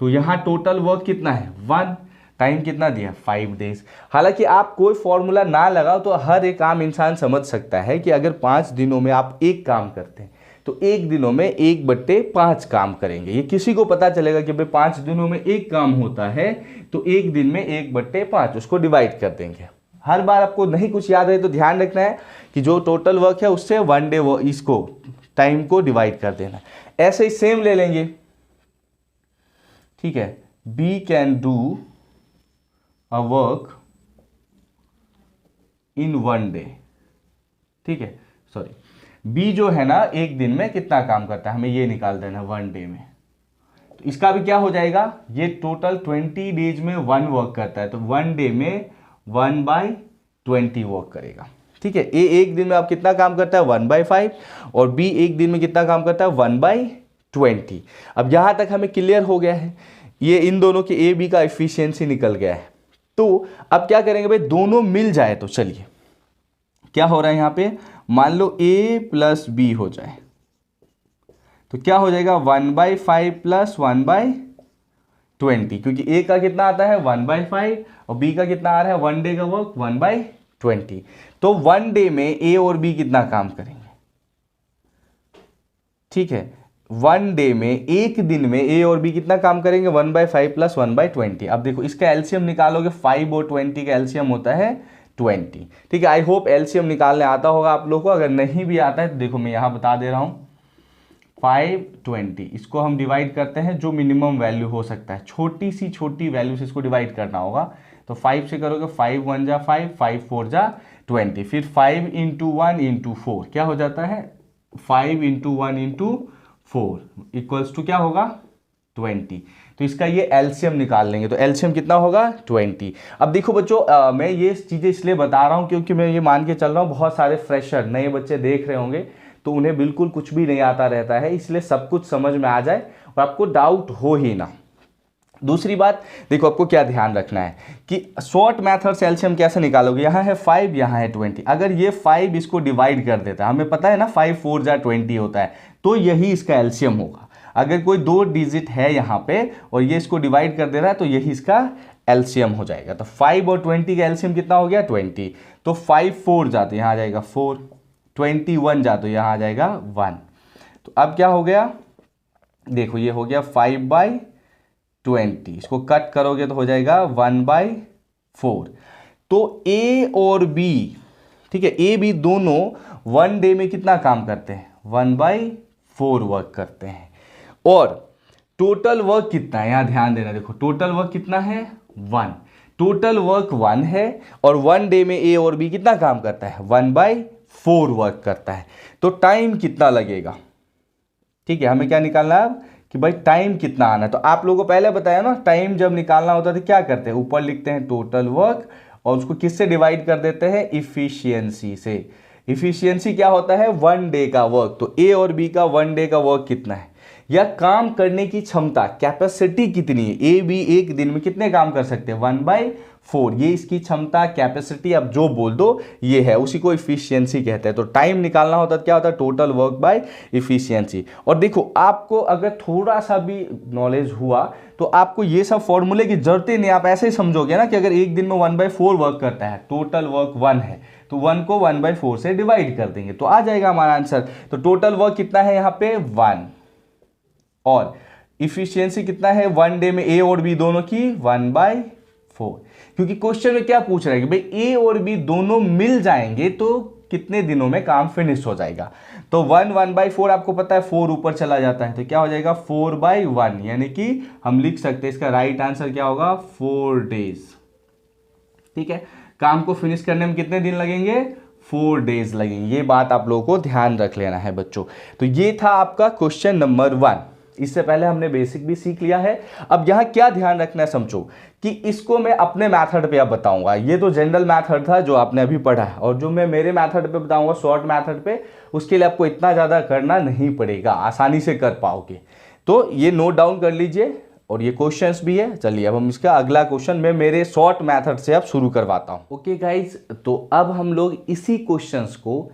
तो यहां टोटल वर्क कितना है 1, टाइम कितना दिया 5 डेज। हालांकि आप कोई फॉर्मूला ना लगाओ तो हर एक आम इंसान समझ सकता है कि अगर 5 दिनों में आप एक काम करते हैं तो एक दिनों में 1/5 काम करेंगे। ये किसी को पता चलेगा कि भाई 5 दिनों में एक काम होता है तो एक दिन में 1/5 उसको डिवाइड कर देंगे। हर बार आपको नहीं कुछ याद है तो ध्यान रखना है कि जो टोटल वर्क है उससे 1 डे वो इसको टाइम को डिवाइड कर देना। ऐसे ही सेम ले लेंगे। ठीक है, we can do a work in 1 day. ठीक है, सॉरी, बी जो है ना एक दिन में कितना काम करता है हमें ये निकाल देना 1 डे में। तो इसका भी क्या हो जाएगा, ये टोटल 20 डेज में 1 वर्क करता है तो 1 डे में 1/20 वर्क करेगा। ठीक है, ए एक दिन में आप कितना काम करता है 1/5, और बी एक दिन में कितना काम करता है 1/20। अब यहां तक हमें क्लियर हो गया है, ये इन दोनों के ए बी का एफिशिएंसी निकल गया है। तो अब क्या करेंगे भाई, दोनों मिल जाए तो चलिए क्या हो रहा है यहां पे, मान लो a प्लस बी हो जाए तो क्या हो जाएगा 1/5 प्लस 1/20, क्योंकि a का कितना आता है 1/5 और b का कितना आ रहा है 1 डे का वर्क 1/20। तो 1 डे में a और b कितना काम करेंगे। ठीक है, 1 डे में एक दिन में a और b कितना काम करेंगे 1/5 प्लस 1/20। अब देखो इसका एलसीएम निकालोगे, 5 और 20 का एलसीएम होता है 20। ठीक है, आई होप एलसीएम निकालने आता होगा आप लोगों को, अगर नहीं भी आता है तो देखो मैं यहां बता दे रहा हूं 520, इसको हम डिवाइड करते हैं जो मिनिमम वैल्यू हो सकता है, छोटी सी छोटी वैल्यू से इसको डिवाइड करना होगा। तो 5 से करोगे 5 1 जा 5, 5 4 जा 20, फिर 5 × 1 × 4 क्या हो जाता है 5 × 1 × 4 इक्वल्स टू क्या होगा 20। तो इसका ये एलसीएम निकाल लेंगे, तो एलसीएम कितना होगा 20। अब देखो बच्चों मैं ये चीज़ें इसलिए बता रहा हूँ क्योंकि मैं ये मान के चल रहा हूँ बहुत सारे फ्रेशर नए बच्चे देख रहे होंगे, तो उन्हें बिल्कुल कुछ भी नहीं आता रहता है, इसलिए सब कुछ समझ में आ जाए और आपको डाउट हो ही ना। दूसरी बात देखो, आपको क्या ध्यान रखना है कि शॉर्ट मेथड से एलसीएम कैसे निकालोगे। यहाँ है 5, यहाँ है 20। अगर ये 5 इसको डिवाइड कर देता है, हमें पता है ना 5 4 जा 20 होता है, तो यही इसका एलसीएम होगा। अगर कोई 2 डिजिट है यहाँ पे और ये इसको डिवाइड कर दे रहा है, तो यही इसका एलसीएम हो जाएगा। तो 5 और 20 का एलसीएम कितना हो गया 20। तो 5 4 जाते यहाँ आ जाएगा 4, 21 जाते यहाँ आ जाएगा 1। तो अब क्या हो गया, देखो ये हो गया 5/20, इसको कट करोगे तो हो जाएगा 1/4। तो ए और बी, ठीक है, ए बी दोनों 1 डे में कितना काम करते हैं 1/4 वर्क करते हैं। और टोटल वर्क कितना है, यहां ध्यान देना, देखो टोटल वर्क कितना है 1, टोटल वर्क 1 है और 1 डे में ए और बी कितना काम करता है 1/4 वर्क करता है। तो टाइम कितना लगेगा, ठीक है, हमें क्या निकालना है कि भाई टाइम कितना आना है। तो आप लोगों को पहले बताया ना, टाइम जब निकालना होता है तो क्या करते हैं, ऊपर लिखते हैं टोटल वर्क और उसको किससे डिवाइड कर देते हैं इफिशियंसी से। इफिशियंसी क्या होता है 1 डे का वर्क। तो ए और बी का 1 डे का वर्क कितना है, या काम करने की क्षमता कैपेसिटी कितनी है, ए बी एक दिन में कितने काम कर सकते हैं 1/4, ये इसकी क्षमता कैपेसिटी आप जो बोल दो ये है, उसी को इफिशियंसी कहते हैं। तो टाइम निकालना होता है क्या होता है टोटल वर्क बाय इफिशियंसी। और देखो आपको अगर थोड़ा सा भी नॉलेज हुआ तो आपको ये सब फॉर्मूले की जरूरत ही नहीं, आप ऐसे ही समझोगे ना कि अगर एक दिन में 1/4 वर्क करता है, टोटल वर्क 1 है, तो 1 को 1/4 से डिवाइड कर देंगे तो आ जाएगा हमारा आंसर। तो टोटल वर्क कितना है यहाँ पे 1 और इफिशियंसी कितना है 1 डे में ए और बी दोनों की 1/4। क्योंकि क्वेश्चन में क्या पूछ रहा है कि भाई ए और बी दोनों मिल जाएंगे तो कितने दिनों में काम फिनिश हो जाएगा। तो 1/4 आपको पता है 4 ऊपर चला जाता है, तो क्या हो जाएगा 4/1, यानी कि हम लिख सकते हैं इसका राइट आंसर क्या होगा 4 डेज। ठीक है, काम को फिनिश करने में कितने दिन लगेंगे 4 डेज लगेंगे। ये बात आप लोगों को ध्यान रख लेना है बच्चों। तो ये था आपका क्वेश्चन नंबर 1। इससे पहले हमने बेसिक भी सीख लिया है। अब यहाँ क्या ध्यान रखना है समझो कि इसको मैं अपने मेथड पे अब बताऊंगा। ये तो जनरल मेथड था जो आपने अभी पढ़ा है, और जो मैं मेरे मेथड पे बताऊंगा शॉर्ट मेथड पे, उसके लिए आपको इतना ज़्यादा करना नहीं पड़ेगा, आसानी से कर पाओगे। तो ये नोट डाउन कर लीजिए और ये क्वेश्चंस भी है। चलिए अब हम इसका अगला क्वेश्चन मैं मेरे शॉर्ट मेथड से अब शुरू करवाता हूँ। ओके गाइज, तो अब हम लोग इसी क्वेश्चंस को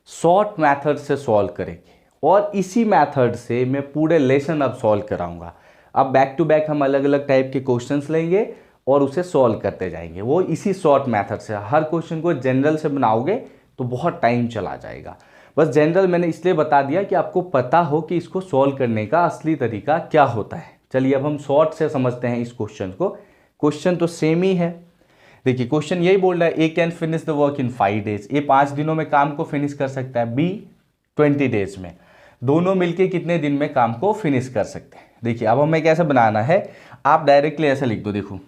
शॉर्ट मेथड से सॉल्व करेंगे और इसी मेथड से मैं पूरे लेसन अब सॉल्व कराऊंगा। अब बैक टू बैक हम अलग अलग टाइप के क्वेश्चंस लेंगे और उसे सॉल्व करते जाएंगे, वो इसी शॉर्ट मेथड से। हर क्वेश्चन को जनरल से बनाओगे तो बहुत टाइम चला जाएगा। बस जनरल मैंने इसलिए बता दिया कि आपको पता हो कि इसको सॉल्व करने का असली तरीका क्या होता है। चलिए अब हम शॉर्ट से समझते हैं इस क्वेश्चन को। क्वेश्चन तो सेम ही है। देखिए क्वेश्चन यही बोल रहा है A can finish the work in 5 days. A 5 दिनों में काम को फिनिश कर सकता है, बी 20 डेज में। दोनों मिलके कितने दिन में काम को फिनिश कर सकते हैं। देखिए अब हमें कैसे बनाना है, आप डायरेक्टली ऐसे लिख दो। देखो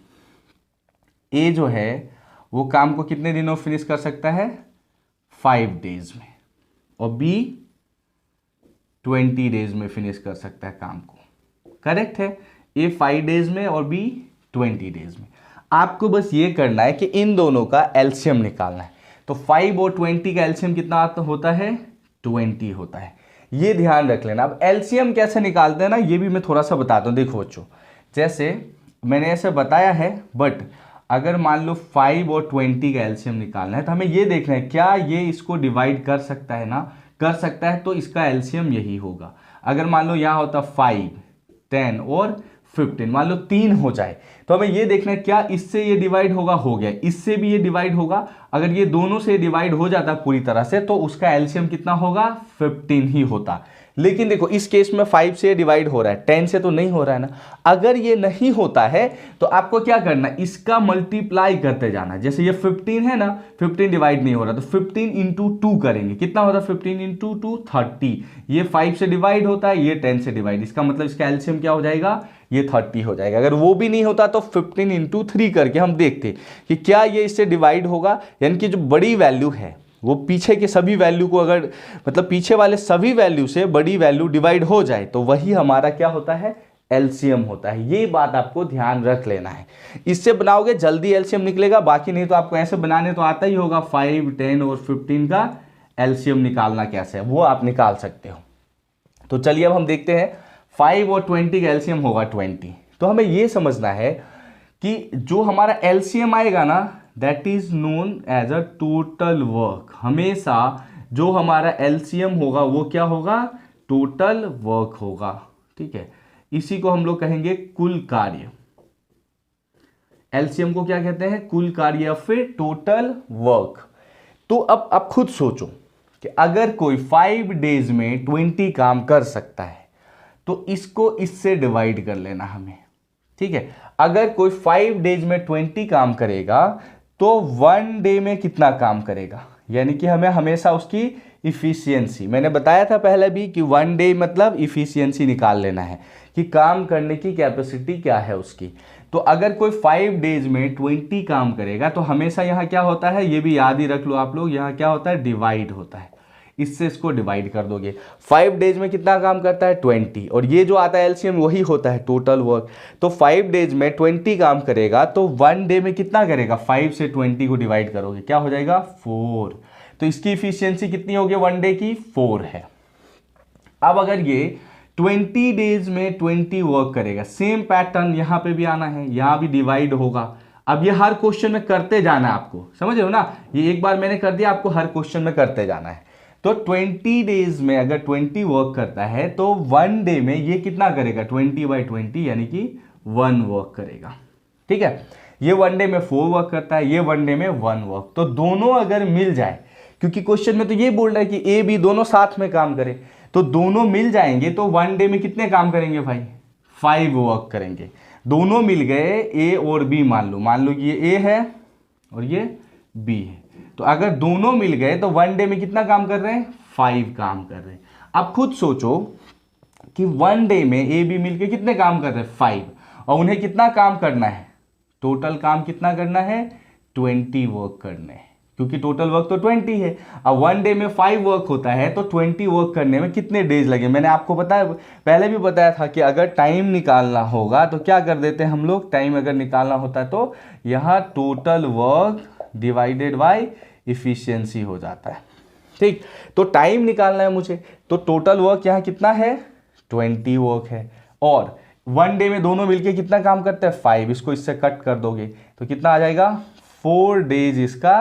ए जो है वो काम को कितने दिनों में फिनिश कर सकता है 5 डेज में, और बी 20 डेज में फिनिश कर सकता है काम को। करेक्ट है, ए 5 डेज में और बी 20 डेज में। आपको बस ये करना है कि इन दोनों का एलसीएम निकालना है। तो 5 और 20 का एलसीएम कितना होता है 20 होता है, ये ध्यान रख लेना। अब एलसीएम कैसे निकालते हैं ना, ये भी मैं थोड़ा सा बताता हूँ। देखो बच्चों, जैसे मैंने ऐसे बताया है, बट अगर मान लो 5 और 20 का एलसीएम निकालना है तो हमें ये देखना है क्या ये इसको डिवाइड कर सकता है ना, कर सकता है, तो इसका एलसीएम यही होगा। अगर मान लो यहाँ होता 5, 10 और 15, मान लो 3 हो जाए तो हमें ये देखना है क्या इससे ये डिवाइड होगा, हो गया, इससे भी ये डिवाइड होगा। अगर ये दोनों से डिवाइड हो जाता पूरी तरह से तो उसका एलसीएम कितना होगा 15 ही होता। लेकिन देखो इस केस में 5 से डिवाइड हो रहा है, 10 से तो नहीं हो रहा है ना। अगर ये नहीं होता है तो आपको क्या करना है, इसका मल्टीप्लाई करते जाना। जैसे ये 15 है ना, 15 डिवाइड नहीं हो रहा तो 15 इंटू 2 करेंगे, कितना होता है 15 इंटू 2 30। ये 5 से डिवाइड होता है, ये 10 से डिवाइड, इसका मतलब इसका एलसीएम क्या हो जाएगा, ये 30 हो जाएगा। अगर वो भी नहीं होता तो 15 इंटू 3 करके हम देखते कि क्या ये इससे डिवाइड होगा, यानी कि जो बड़ी वैल्यू है वो पीछे के सभी वैल्यू को अगर मतलब पीछे वाले सभी वैल्यू से बड़ी वैल्यू डिवाइड हो जाए तो वही हमारा क्या होता है, एलसीएम होता है। ये बात आपको ध्यान रख लेना है। इससे बनाओगे जल्दी एलसीएम निकलेगा, बाकी नहीं तो आपको ऐसे बनाने तो आता ही होगा। 5, 10 और 15 का एलसीएम निकालना कैसे है वो आप निकाल सकते हो। तो चलिए अब हम देखते हैं 5 और 20 का एलसीएम होगा 20। तो हमें ये समझना है कि जो हमारा एलसीएम आएगा ना, that is known as a total work. हमेशा जो हमारा एलसीएम होगा वो क्या होगा, टोटल वर्क होगा। ठीक है, इसी को हम लोग कहेंगे कुल कार्य। एलसीएम को क्या कहते हैं, कुल कार्य या फिर टोटल वर्क। तो अब आप खुद सोचो कि अगर कोई 5 डेज में 20 काम कर सकता है तो इसको इससे डिवाइड कर लेना हमें। ठीक है, अगर कोई 5 डेज में 20 काम करेगा तो 1 डे में कितना काम करेगा, यानी कि हमें हमेशा उसकी इफिशियंसी, मैंने बताया था पहले भी कि 1 डे मतलब इफिशियंसी निकाल लेना है कि काम करने की कैपेसिटी क्या है उसकी। तो अगर कोई 5 डेज में 20 काम करेगा तो हमेशा यहाँ क्या होता है, ये भी याद ही रख लो आप लोग, यहाँ क्या होता है, डिवाइड होता है। इससे इसको डिवाइड कर दोगे। 5 डेज में कितना काम करता है, 20, और ये जो आता है एलसीएम वही होता है टोटल वर्क। तो 5 डेज में 20 काम करेगा तो 1 डे में कितना करेगा, 5 से 20 को डिवाइड करोगे क्या हो जाएगा, 4। तो इसकी इफिशियंसी कितनी होगी 1 डे की, 4 है। अब अगर ये 20 डेज में 20 वर्क करेगा, सेम पैटर्न यहां पे भी आना है, यहां भी डिवाइड होगा। अब ये हर क्वेश्चन में करते जाना है आपको, समझ रहे हो ना, ये एक बार मैंने कर दिया, आपको हर क्वेश्चन में करते जाना है। तो 20 डेज में अगर 20 वर्क करता है तो 1 डे में ये कितना करेगा, 20/20 यानी कि 1 वर्क करेगा। ठीक है, ये 1 डे में 4 वर्क करता है, ये 1 डे में 1 वर्क। तो दोनों अगर मिल जाए, क्योंकि क्वेश्चन में तो ये बोल रहा है कि ए बी दोनों साथ में काम करें, तो दोनों मिल जाएंगे तो 1 डे में कितने काम करेंगे भाई, 5 वर्क करेंगे। दोनों मिल गए, ए और बी मान लो कि ये ए है और ये बी है। तो अगर दोनों मिल गए तो 1 डे में कितना काम कर रहे हैं, 5 काम कर रहे हैं। अब खुद सोचो कि 1 डे में ए बी मिलके कितने काम कर रहे हैं, 5, और उन्हें कितना काम करना है, टोटल काम कितना करना है, 20 वर्क करने हैं, क्योंकि टोटल वर्क तो 20 है। अब 1 डे में 5 वर्क होता है तो 20 वर्क करने में कितने डेज लगे, मैंने आपको बताया, पहले भी बताया था कि अगर टाइम निकालना होगा तो क्या कर देते हैं हम लोग, टाइम अगर निकालना होता है तो यहाँ total work divided by efficiency हो जाता है। ठीक, तो टाइम निकालना है मुझे, तो टोटल वर्क यहाँ कितना है, 20 वर्क है, और 1 डे में दोनों मिलके कितना काम करते हैं, 5। इसको इससे कट कर दोगे तो कितना आ जाएगा, 4 डेज इसका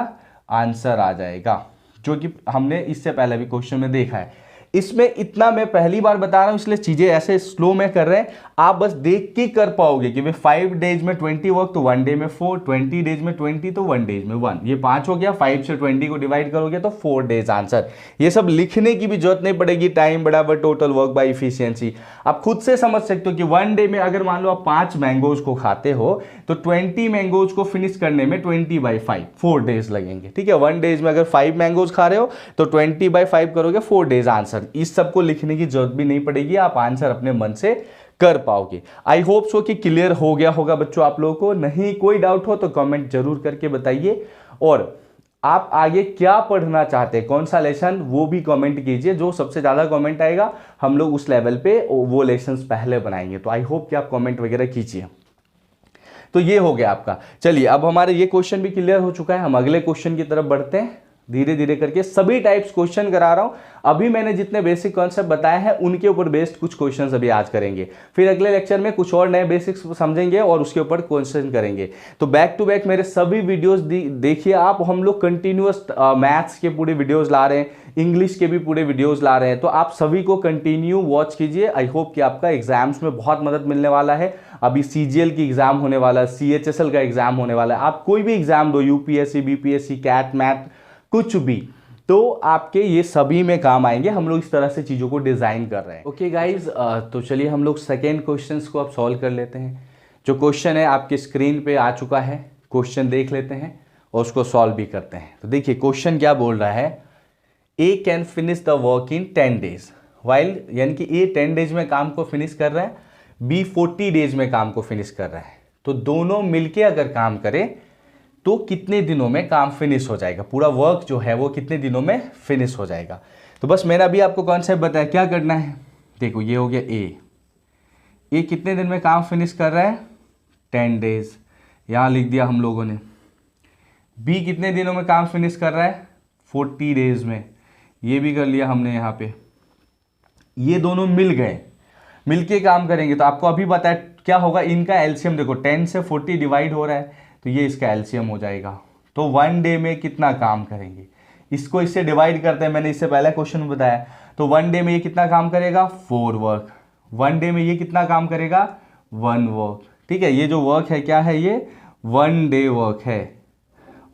आंसर आ जाएगा, जो कि हमने इससे पहले भी क्वेश्चन में देखा है। इसमें इतना मैं पहली बार बता रहा हूं इसलिए चीजें ऐसे स्लो में कर रहे हैं, आप बस देख के कर पाओगे कि भाई 5 डेज में 20 वर्क तो 1 डे में 4, 20 डेज में 20 तो 1 डेज में 1, ये 5 हो गया। 5 से 20 को डिवाइड करोगे तो 4 डेज आंसर। ये सब लिखने की भी जरूरत नहीं पड़ेगी, टाइम बराबर टोटल वर्क बाय इफिशियंसी, आप खुद से समझ सकते हो कि 1 डे में अगर मान लो आप 5 मैंगोज को खाते हो तो 20 मैंगोज को फिनिश करने में 20/5 4 डेज लगेंगे। ठीक है, 1 डेज में अगर 5 मैंगोज खा रहे हो तो 20/5 करोगे, 4 डेज आंसर। इस सबको लिखने की जरूरत भी नहीं पड़ेगी, आप आंसर अपने मन से कर पाओगे। आई होप सो कि क्लियर हो गया होगा बच्चों आप लोगों को। नहीं कोई डाउट हो तो कमेंट जरूर करके बताइए, और आप आगे क्या पढ़ना चाहते हैं, कौन सा लेसन, वो भी कमेंट कीजिए। जो सबसे ज़्यादा कमेंट आएगा हम लोग उस लेवल पे वो लेसन्स पहले बनाएंगे। तो आई होप कि आप कमेंट वगैरह कीजिए। तो ये हो गया आपका। चलिए अब हमारे ये क्वेश्चन भी क्लियर हो चुका है, हम अगले क्वेश्चन की तरफ बढ़ते हैं। धीरे धीरे करके सभी टाइप्स क्वेश्चन करा रहा हूं। अभी मैंने जितने बेसिक कॉन्सेप्ट बताए हैं उनके ऊपर बेस्ड कुछ क्वेश्चंस अभी आज करेंगे, फिर अगले लेक्चर में कुछ और नए बेसिक्स समझेंगे और उसके ऊपर क्वेश्चन करेंगे। तो बैक टू बैक मेरे सभी वीडियोस देखिए आप, हम लोग कंटिन्यूअस मैथ्स के पूरे वीडियोस ला रहे हैं, इंग्लिश के भी पूरे वीडियोस ला रहे हैं, तो आप सभी को कंटिन्यू वॉच कीजिए। आई होप कि आपका एग्जाम्स में बहुत मदद मिलने वाला है। अभी CGL की एग्जाम होने वाला है, CHSL का एग्जाम होने वाला है, आप कोई भी एग्जाम दो, UPSC, BPSC, कैट, मैथ, कुछ भी, तो आपके ये सभी में काम आएंगे। हम लोग इस तरह से चीज़ों को डिज़ाइन कर रहे हैं। ओके गाइज, तो चलिए हम लोग सेकेंड क्वेश्चन को अब सॉल्व कर लेते हैं। जो क्वेश्चन है आपके स्क्रीन पे आ चुका है, क्वेश्चन देख लेते हैं और उसको सॉल्व भी करते हैं। तो देखिए क्वेश्चन क्या बोल रहा है, A can finish the work in 10 days while, यानी कि A 10 डेज में काम को फिनिश कर रहा है, B 40 डेज में काम को फिनिश कर रहा है। तो दोनों मिलके अगर काम करें तो कितने दिनों में काम फिनिश हो जाएगा, पूरा वर्क जो है वो कितने दिनों में फिनिश हो जाएगा। तो बस मैंने अभी आपको कॉन्सेप्ट बताया, क्या करना है। देखो ये हो गया ए कितने दिन में काम फिनिश कर रहा है, 10 डेज, यहाँ लिख दिया हम लोगों ने। बी कितने दिनों में काम फिनिश कर रहा है, 40 डेज में, ये भी कर लिया हमने यहाँ पे। ये दोनों मिल गए, मिलके काम करेंगे तो आपको अभी बताया क्या होगा, इनका एलसीएम देखो 10 से 40 डिवाइड हो रहा है तो ये इसका एलसीएम हो जाएगा। तो 1 डे में कितना काम करेंगे, इसको इससे डिवाइड करते हैं, मैंने इससे पहले क्वेश्चन में बताया। तो 1 डे में ये कितना काम करेगा, 4 वर्क। 1 डे में ये कितना काम करेगा, 1 वर्क। ठीक है, ये जो वर्क है क्या है, ये 1 डे वर्क है।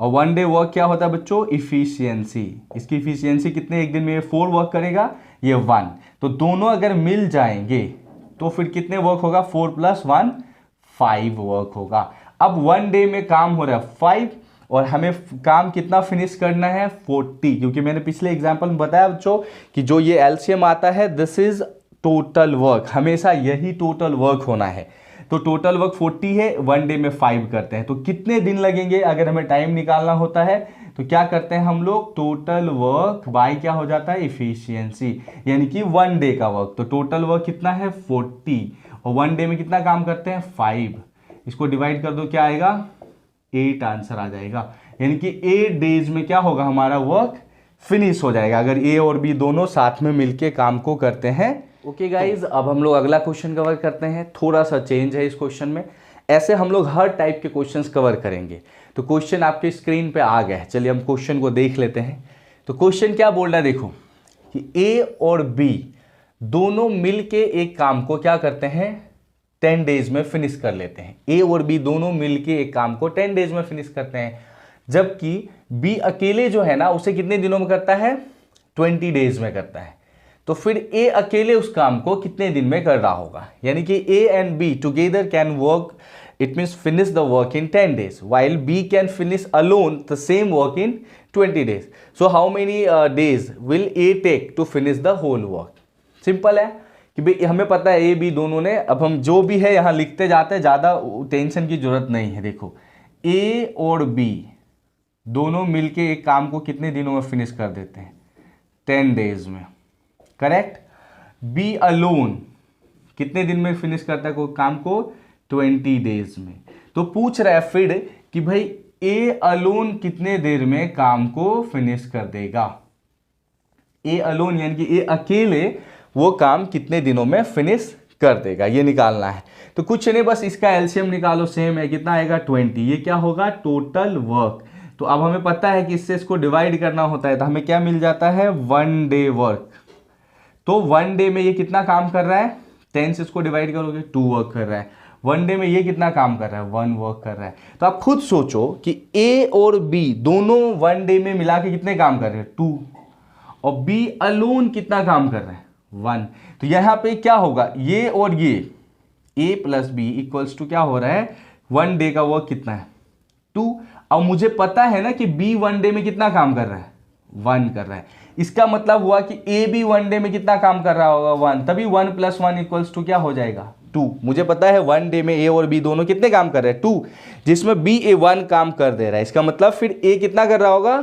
और 1 डे वर्क क्या होता है बच्चों, इफिशियंसी। इसकी इफिशियंसी कितने, एक दिन में ये 4 वर्क करेगा, ये 1। तो दोनों अगर मिल जाएंगे तो फिर कितने वर्क होगा, 4 + 1 5 वर्क होगा। अब 1 डे में काम हो रहा है 5 और हमें काम कितना फिनिश करना है, 40। क्योंकि मैंने पिछले एग्जांपल में बताया बच्चों कि जो ये एलसीएम आता है दिस इज टोटल वर्क, हमेशा यही टोटल वर्क होना है। तो टोटल वर्क 40 है, 1 डे में 5 करते हैं, तो कितने दिन लगेंगे अगर हमें टाइम निकालना होता है तो क्या करते हैं हम लोग, टोटल वर्क बाय क्या हो जाता है, इफिशियंसी, यानी कि 1 डे का वर्क। तो टोटल वर्क कितना है, 40, और 1 डे में कितना काम करते हैं, 5। इसको डिवाइड कर दो, क्या आएगा, 8 आंसर आ जाएगा। यानी कि 8 डेज में क्या होगा, हमारा वर्क फिनिश हो जाएगा अगर ए और बी दोनों साथ में मिलके काम को करते हैं। ओके गाइज, अब हम लोग अगला क्वेश्चन कवर करते हैं। थोड़ा सा चेंज है इस क्वेश्चन में, ऐसे हम लोग हर टाइप के क्वेश्चंस कवर करेंगे। तो क्वेश्चन आपके स्क्रीन पे आ गया है, चलिए हम क्वेश्चन को देख लेते हैं। तो क्वेश्चन क्या बोल रहा है, देखो कि ए और बी दोनों मिलके एक काम को क्या करते हैं, 10 डेज में फिनिश कर लेते हैं। ए और बी दोनों मिलके एक काम को 10 डेज में फिनिश करते हैं, जबकि बी अकेले जो है ना उसे कितने दिनों में करता है, 20 डेज में करता है। तो फिर ए अकेले उस काम को कितने दिन में कर रहा होगा, यानी कि A and be together can work, it means finish the work in 10 days, while B can finish alone the same work in 20 days. So how many days will A take to finish the whole work? Simple है कि भाई हमें पता है A B दोनों ने, अब हम जो भी है यहाँ लिखते जाते हैं, ज़्यादा टेंशन की जरूरत नहीं है। देखो ए और बी दोनों मिलके एक काम को कितने दिनों में फिनिश कर देते हैं, 10 days में, करेक्ट। बी अलोन कितने दिन में फिनिश करता है कोई काम को, 20 डेज में। तो पूछ रहा है फिर कि भाई ए अलोन कितने देर में काम को फिनिश कर देगा, ए अलोन यानी कि ए अकेले वो काम कितने दिनों में फिनिश कर देगा, ये निकालना है। तो कुछ नहीं, बस इसका एलसीएम निकालो, सेम है, कितना आएगा, 20। ये क्या होगा, टोटल वर्क। तो अब हमें पता है कि इससे इसको डिवाइड करना होता है, तो हमें क्या मिल जाता है, 1 डे वर्क। तो 1 डे में ये कितना काम कर रहा है, 10 से इसको डिवाइड करोगे 2 वर्क कर रहा है। 1 डे में ये कितना काम कर रहा है, 1 वर्क कर रहा है। तो आप खुद सोचो कि ए और बी दोनों 1 डे में मिला के कितने काम कर रहे हैं, 2, और बी अलोन कितना काम कर रहा है, 1। तो यहां पे क्या होगा, ये और ये ए प्लस बी इक्वल्स टू क्या हो रहा है, 1 डे का वर्क कितना है, 2। अब मुझे पता है ना कि बी 1 डे में कितना काम कर रहा है, 1 कर रहा है। इसका मतलब हुआ कि ए बी 1 डे में कितना काम कर रहा होगा, 1, तभी 1 + 1 इक्वल्स टू क्या हो जाएगा, 2। मुझे पता है 1 डे में ए और बी दोनों कितने काम कर रहे हैं, 2, जिसमें बी ए 1 काम कर दे रहा है। इसका मतलब फिर ए कितना कर रहा होगा,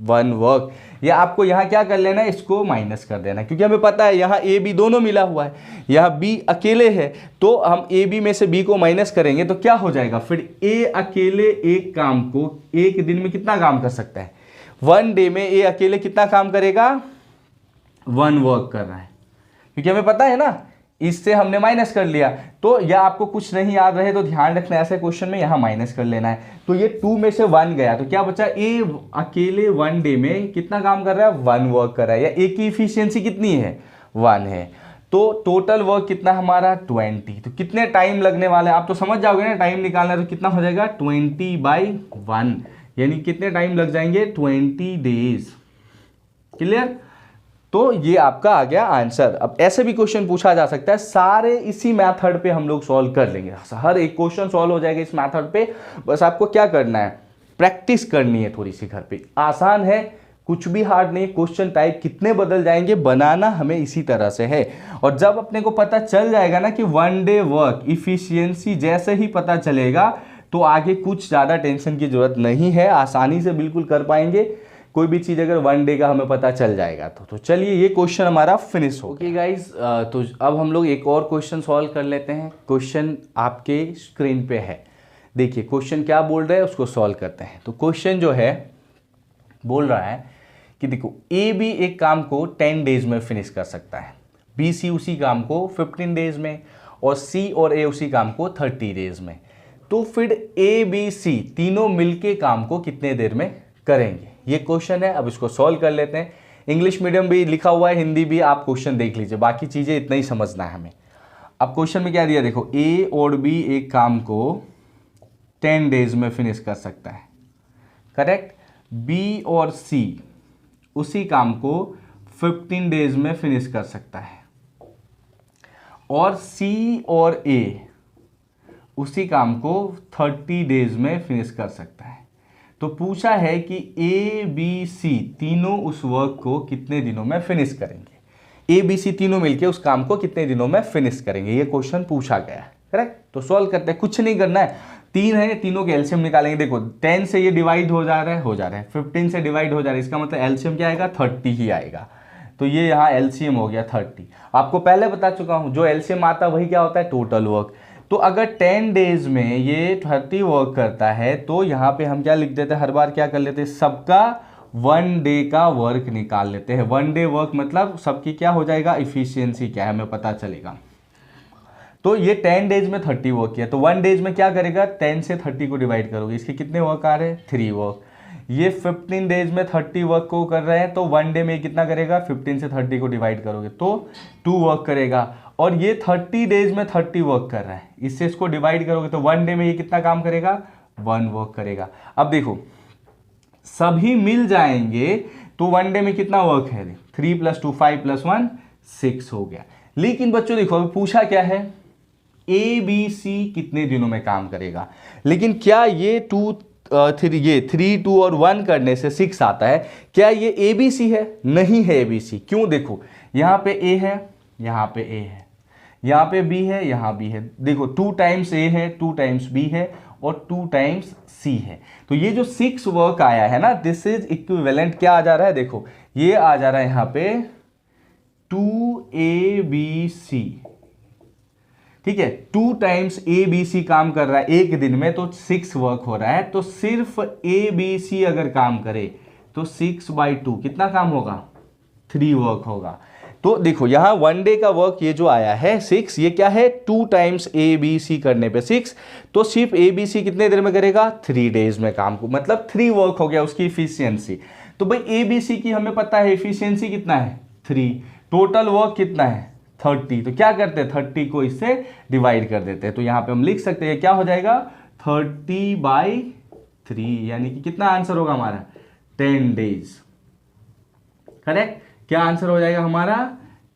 1 वर्क। या आपको यहाँ क्या कर लेना है, इसको माइनस कर देना, क्योंकि हमें पता है यहाँ ए बी दोनों मिला हुआ है, यहाँ बी अकेले है, तो हम ए बी में से बी को माइनस करेंगे तो क्या हो जाएगा, फिर ए अकेले एक काम को एक दिन में कितना काम कर सकता है, 1 डे में ए अकेले कितना काम करेगा, 1 वर्क कर रहा है, क्योंकि हमें पता है ना, इससे हमने माइनस कर लिया। तो या आपको कुछ नहीं याद रहे तो ध्यान रखना, ऐसे क्वेश्चन में यहाँ माइनस कर लेना है। तो ये 2 में से 1 गया, तो क्या बचा, ए अकेले 1 डे में कितना काम कर रहा है, 1 वर्क कर रहा है, या ए की इफिशियंसी कितनी है, 1 है। तो टोटल वर्क कितना हमारा, 20। तो कितने टाइम लगने वाला है, आप तो समझ जाओगे ना, टाइम निकालना है तो कितना हो जाएगा, 20/1, यानी कितने टाइम लग जाएंगे, 20 डेज। क्लियर। तो ये आपका आ गया आंसर। अब ऐसे भी क्वेश्चन पूछा जा सकता है, सारे इसी मेथड पे हम लोग सॉल्व कर लेंगे, हर एक क्वेश्चन सॉल्व हो जाएगा इस मेथड पे। बस आपको क्या करना है, प्रैक्टिस करनी है थोड़ी सी घर पे, आसान है, कुछ भी हार्ड नहीं। क्वेश्चन टाइप कितने बदल जाएंगे, बनाना हमें इसी तरह से है। और जब अपने को पता चल जाएगा ना कि 1 डे वर्क इफिशियंसी जैसे ही पता चलेगा, तो आगे कुछ ज़्यादा टेंशन की ज़रूरत नहीं है, आसानी से बिल्कुल कर पाएंगे। कोई भी चीज़ अगर 1 डे का हमें पता चल जाएगा तो चलिए ये क्वेश्चन हमारा फिनिश हो गया। गाइज, तो अब हम लोग एक और क्वेश्चन सॉल्व कर लेते हैं। क्वेश्चन आपके स्क्रीन पे है, देखिए क्वेश्चन क्या बोल रहा है उसको सॉल्व करते हैं। तो क्वेश्चन जो है बोल रहा है कि देखो ए बी एक काम को 10 डेज में फिनिश कर सकता है, बी सी उसी काम को 15 डेज में, और सी और ए उसी काम को 30 डेज में। तो फिर ए बी सी तीनों मिलके काम को कितने देर में करेंगे, ये क्वेश्चन है। अब इसको सॉल्व कर लेते हैं। इंग्लिश मीडियम भी लिखा हुआ है, हिंदी भी, आप क्वेश्चन देख लीजिए, बाकी चीज़ें इतना ही समझना है हमें। अब क्वेश्चन में क्या दिया देखो, ए और बी एक काम को 10 डेज में फिनिश कर सकता है, करेक्ट। बी और सी उसी काम को 15 डेज में फिनिश कर सकता है, और सी और ए उसी काम को 30 डेज में फिनिश कर सकता है। तो पूछा है कि ए बी सी तीनों उस वर्क को कितने दिनों में फिनिश करेंगे, ए बी सी तीनों मिलके उस काम को कितने दिनों में फिनिश करेंगे, ये क्वेश्चन पूछा गया है, करेक्ट। तो सॉल्व करते हैं, कुछ नहीं करना है, 3 है, तीनों के एलसीएम निकालेंगे। देखो 10 से ये डिवाइड हो जा रहा है, 15 से डिवाइड हो जा रहा है, इसका मतलब एलसीएम क्या आएगा, 30 ही आएगा। तो ये यहाँ एलसीएम हो गया 30। आपको पहले बता चुका हूँ जो एलसीएम आता है वही क्या होता है, टोटल वर्क। तो अगर 10 डेज में ये 30 वर्क करता है तो यहाँ पे हम क्या लिख देते हैं, हर बार क्या कर लेते हैं, सबका 1 डे का वर्क निकाल लेते हैं। 1 डे वर्क मतलब सबकी क्या हो जाएगा, इफिशियंसी क्या है हमें पता चलेगा। तो ये 10 डेज में 30 वर्क किया, तो 1 डेज में क्या करेगा, 10 से 30 को डिवाइड करोगे, इसके कितने वर्क आ रहे हैं, 3 वर्क। ये 15 डेज में 30 वर्क को कर रहे हैं, तो 1 डे में कितना करेगा, 15 से 30 को डिवाइड करोगे तो 2 वर्क करेगा। और ये 30 डेज में 30 वर्क कर रहा है, इससे इसको डिवाइड करोगे तो 1 डे में ये कितना काम करेगा, 1 वर्क करेगा। अब देखो सभी मिल जाएंगे तो 1 डे में कितना वर्क है, 3 + 2 5 + 1 6 हो गया। लेकिन बच्चों देखो अभी पूछा क्या है, ए बी सी कितने दिनों में काम करेगा। लेकिन क्या ये 3 2 और 1 करने से 6 आता है, क्या ये ए बी सी है, नहीं है ए बी सी। क्यों, देखो यहाँ पे ए है, यहाँ पे ए है, यहाँ पे बी है, यहाँ बी है। देखो 2 टाइम्स ए है, 2 टाइम्स बी है और 2 टाइम्स सी है। तो ये जो 6 वर्क आया है ना, दिस इज इक्विवेलेंट क्या आ जा रहा है, देखो ये आ जा रहा है यहाँ पे 2ABC, ठीक है। 2 टाइम्स ABC काम कर रहा है एक दिन में तो 6 वर्क हो रहा है। तो सिर्फ ABC अगर काम करे तो 6/2 कितना काम होगा, 3 वर्क होगा। तो देखो यहाँ 1 डे का वर्क ये जो आया है 6, ये क्या है 2 टाइम्स ABC करने पे 6, तो सिर्फ ABC कितने देर में करेगा, 3 डेज में काम को, मतलब 3 वर्क हो गया उसकी इफिशियंसी। तो भाई ABC की हमें पता है इफिशियंसी कितना है, 3, टोटल वर्क कितना है 30। तो क्या करते हैं 30 को इससे डिवाइड कर देते हैं। तो यहाँ पे हम लिख सकते हैं क्या हो जाएगा 30/3, यानी कि कितना आंसर होगा हमारा 10 डेज, करेक्ट। क्या आंसर हो जाएगा हमारा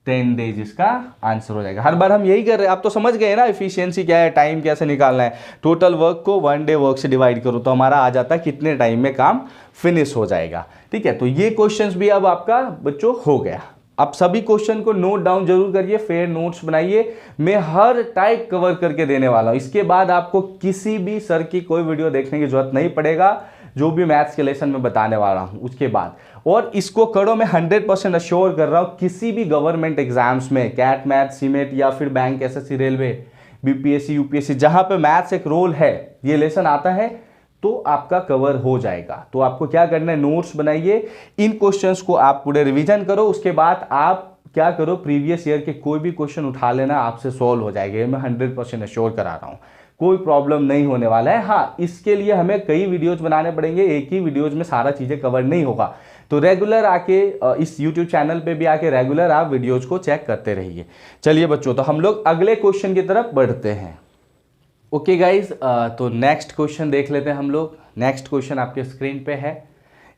10 डेज, इसका आंसर हो जाएगा। हर बार हम यही कर रहे हैं, आप तो समझ गए ना इफिशियंसी क्या है, टाइम कैसे निकालना है। टोटल वर्क को 1 डे वर्क से डिवाइड करो तो हमारा आ जाता है कितने टाइम में काम फिनिश हो जाएगा, ठीक है। तो ये क्वेश्चंस भी अब आपका बच्चों हो गया। आप सभी क्वेश्चन को नोट डाउन जरूर करिए, फेयर नोट्स बनाइए, मैं हर टाइप कवर करके देने वाला हूं। इसके बाद आपको किसी भी सर की कोई वीडियो देखने की जरूरत नहीं पड़ेगा, जो भी मैथ्स के लेसन में बताने वाला हूं उसके बाद। और इसको करो, मैं 100% अश्योर कर रहा हूं, किसी भी गवर्नमेंट एग्जाम्स में, कैट मैथ, सीमेट या फिर bank, SSC, railway, BPSC, UPSC, जहां पे मैथ्स एक रोल है, ये लेसन आता है तो आपका कवर हो जाएगा। तो आपको क्या करना है, नोट्स बनाइए, इन क्वेश्चंस को आप पूरे रिवीजन करो, उसके बाद आप क्या करो, प्रीवियस ईयर के कोई भी क्वेश्चन उठा लेना, आपसे सॉल्व हो जाएगा। मैं 100% अश्योर करा रहा हूँ, कोई प्रॉब्लम नहीं होने वाला है। हाँ, इसके लिए हमें कई वीडियोज बनाने पड़ेंगे, एक ही वीडियोज में सारा चीज़ें कवर नहीं होगा। तो रेगुलर आके इस यूट्यूब चैनल पे भी आके रेगुलर आप वीडियोज को चेक करते रहिए। चलिए बच्चों, तो हम लोग अगले क्वेश्चन की तरफ बढ़ते हैं। ओके गाइज, तो नेक्स्ट क्वेश्चन देख लेते हैं हम लोग। नेक्स्ट क्वेश्चन आपके स्क्रीन पे है।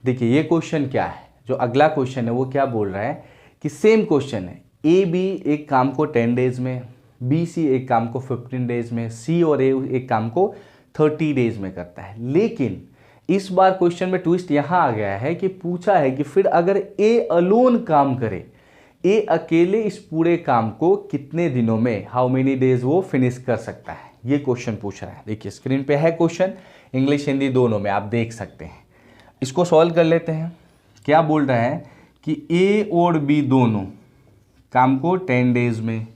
देखिए ये क्वेश्चन क्या है, जो अगला क्वेश्चन है वो क्या बोल रहा है कि सेम क्वेश्चन है, ए बी एक काम को 10 डेज में, बी सी एक काम को 15 डेज में, सी और ए एक काम को 30 डेज में करता है। लेकिन इस बार क्वेश्चन में ट्विस्ट यहाँ आ गया है कि पूछा है कि फिर अगर ए अलोन काम करे, ए अकेले इस पूरे काम को कितने दिनों में, हाउ मेनी डेज वो फिनिश कर सकता है। ये क्वेश्चन पूछ रहा है। देखिए स्क्रीन पे है क्वेश्चन, इंग्लिश हिंदी दोनों में आप देख सकते हैं। इसको सॉल्व कर लेते हैं। क्या बोल रहा है कि ए और बी दोनों काम को 10 डेज में,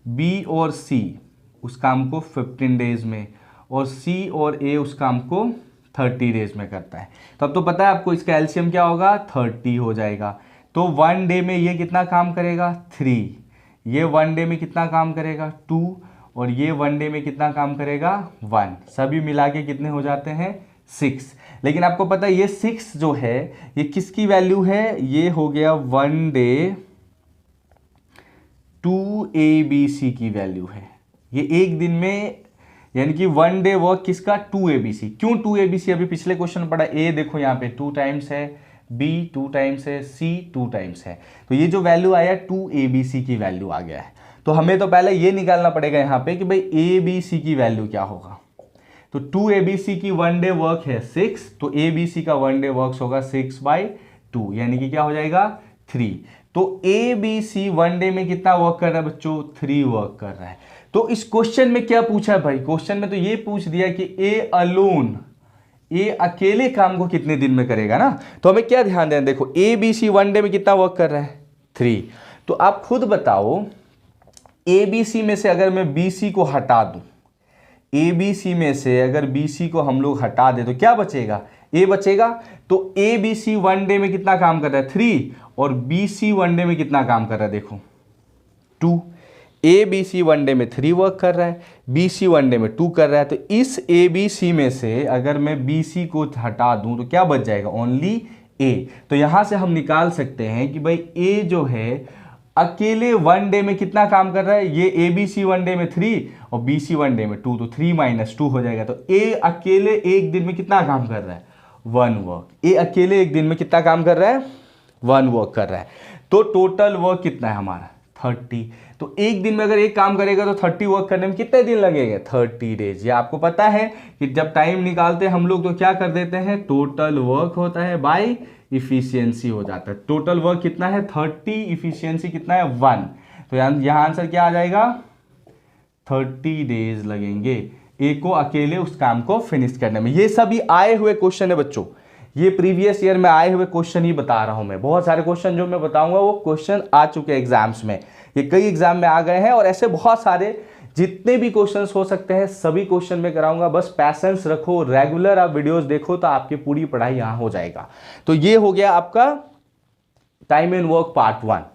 बी और सी उस काम को 15 डेज में, और सी और ए उस काम को 30 डेज में करता है। तो अब तो पता है आपको इसका एलसीएम क्या होगा, 30 हो जाएगा। तो 1 डे में ये कितना काम करेगा, 3, ये 1 डे में कितना काम करेगा, 2, और ये 1 डे में कितना काम करेगा, 1। सभी मिला के कितने हो जाते हैं, 6। लेकिन आपको पता है ये 6 जो है ये किसकी वैल्यू है, ये हो गया 1 डे 2 ABC की वैल्यू है। ये एक दिन में यानी कि 1 डे वर्क किसका, 2 ABC। क्यों 2 ABC, अभी पिछले क्वेश्चन पढ़ा, ए देखो यहाँ पे 2 टाइम्स है, बी 2 टाइम्स है, सी 2 टाइम्स है। तो ये जो वैल्यू आया 2 ABC की वैल्यू आ गया है। तो हमें तो पहले ये निकालना पड़ेगा यहाँ पे कि भाई ABC की वैल्यू क्या होगा। तो 2 ABC की 1 डे वर्क है 6, तो ABC का 1 डे वर्क होगा 6/2, यानी कि क्या हो जाएगा, 3। तो ABC 1 डे में कितना वर्क कर रहा है बच्चों, 3 वर्क कर रहा है। तो इस क्वेश्चन में क्या पूछा है भाई, क्वेश्चन में तो ये पूछ दिया कि ए अलोन, ए अकेले काम को कितने दिन में करेगा ना। तो हमें क्या ध्यान देना, देखो ABC 1 डे में कितना वर्क कर रहा है, 3। तो आप खुद बताओ ABC में से अगर मैं BC को हटा दूं, ABC में से अगर BC को हम लोग हटा दें तो क्या बचेगा, A बचेगा। तो ABC 1 डे में कितना काम कर रहा है, 3, और BC 1 डे में कितना काम कर रहा है, देखो 2। ABC 1 डे में 3 वर्क कर रहा है, BC 1 डे में 2 कर रहा है। तो इस ABC में से अगर मैं BC को हटा दूं तो क्या बच जाएगा, ओनली A। तो यहां से हम निकाल सकते हैं कि भाई A जो है अकेले 1 डे में कितना काम कर रहा है, ये ABC 1 डे में 3 और BC 1 डे में 2, तो 3 - 2 हो जाएगा। तो A अकेले एक दिन में कितना काम कर रहा है, 1 वर्क। A अकेले एक दिन में कितना काम कर रहा है, 1 वर्क कर रहा है। तो टोटल वर्क कितना है हमारा, 30। तो एक दिन में अगर एक काम करेगा तो 30 वर्क करने में कितने दिन लगेंगे, 30 डेज। ये आपको पता है कि जब टाइम निकालते हैं हम लोग तो क्या कर देते हैं, टोटल वर्क होता है बाय इफिशियंसी हो जाता है। टोटल वर्क कितना है 30, इफिशियंसी कितना है 1। तो यहाँ आंसर क्या आ जाएगा, 30 डेज लगेंगे ए को अकेले उस काम को फिनिश करने में। ये सभी आए हुए क्वेश्चन है बच्चों, ये प्रीवियस ईयर में आए हुए क्वेश्चन ही बता रहा हूं मैं। बहुत सारे क्वेश्चन जो मैं बताऊंगा वो क्वेश्चन आ चुके हैं एग्जाम्स में, ये कई एग्जाम में आ गए हैं, और ऐसे बहुत सारे जितने भी क्वेश्चंस हो सकते हैं सभी क्वेश्चन में कराऊंगा। बस पैसेंस रखो, रेगुलर आप वीडियोस देखो तो आपकी पूरी पढ़ाई यहां हो जाएगा। तो ये हो गया आपका टाइम एंड वर्क पार्ट 1।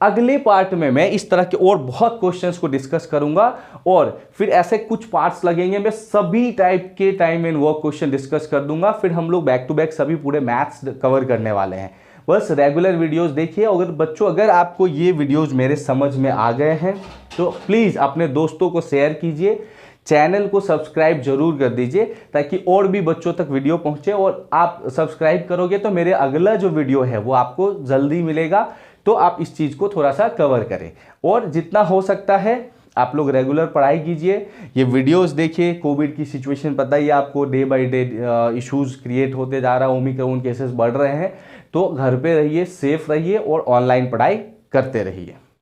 अगले पार्ट में मैं इस तरह के और बहुत क्वेश्चंस को डिस्कस करूंगा, और फिर ऐसे कुछ पार्ट्स लगेंगे, मैं सभी टाइप के time and work question discuss कर दूंगा। फिर हम लोग बैक टू बैक सभी पूरे मैथ्स कवर करने वाले हैं। बस रेगुलर वीडियोस देखिए। अगर बच्चों अगर आपको ये वीडियोस मेरे समझ में आ गए हैं तो प्लीज़ अपने दोस्तों को शेयर कीजिए, चैनल को सब्सक्राइब जरूर कर दीजिए ताकि और भी बच्चों तक वीडियो पहुंचे। और आप सब्सक्राइब करोगे तो मेरे अगला जो वीडियो है वो आपको जल्दी मिलेगा। तो आप इस चीज़ को थोड़ा सा कवर करें, और जितना हो सकता है आप लोग रेगुलर पढ़ाई कीजिए, ये वीडियोस देखिए। कोविड की सिचुएशन पता ही आपको, day by day issues create होते जा रहा है, ओमिक्रॉन केसेस बढ़ रहे हैं। तो घर पे रहिए, सेफ रहिए और ऑनलाइन पढ़ाई करते रहिए।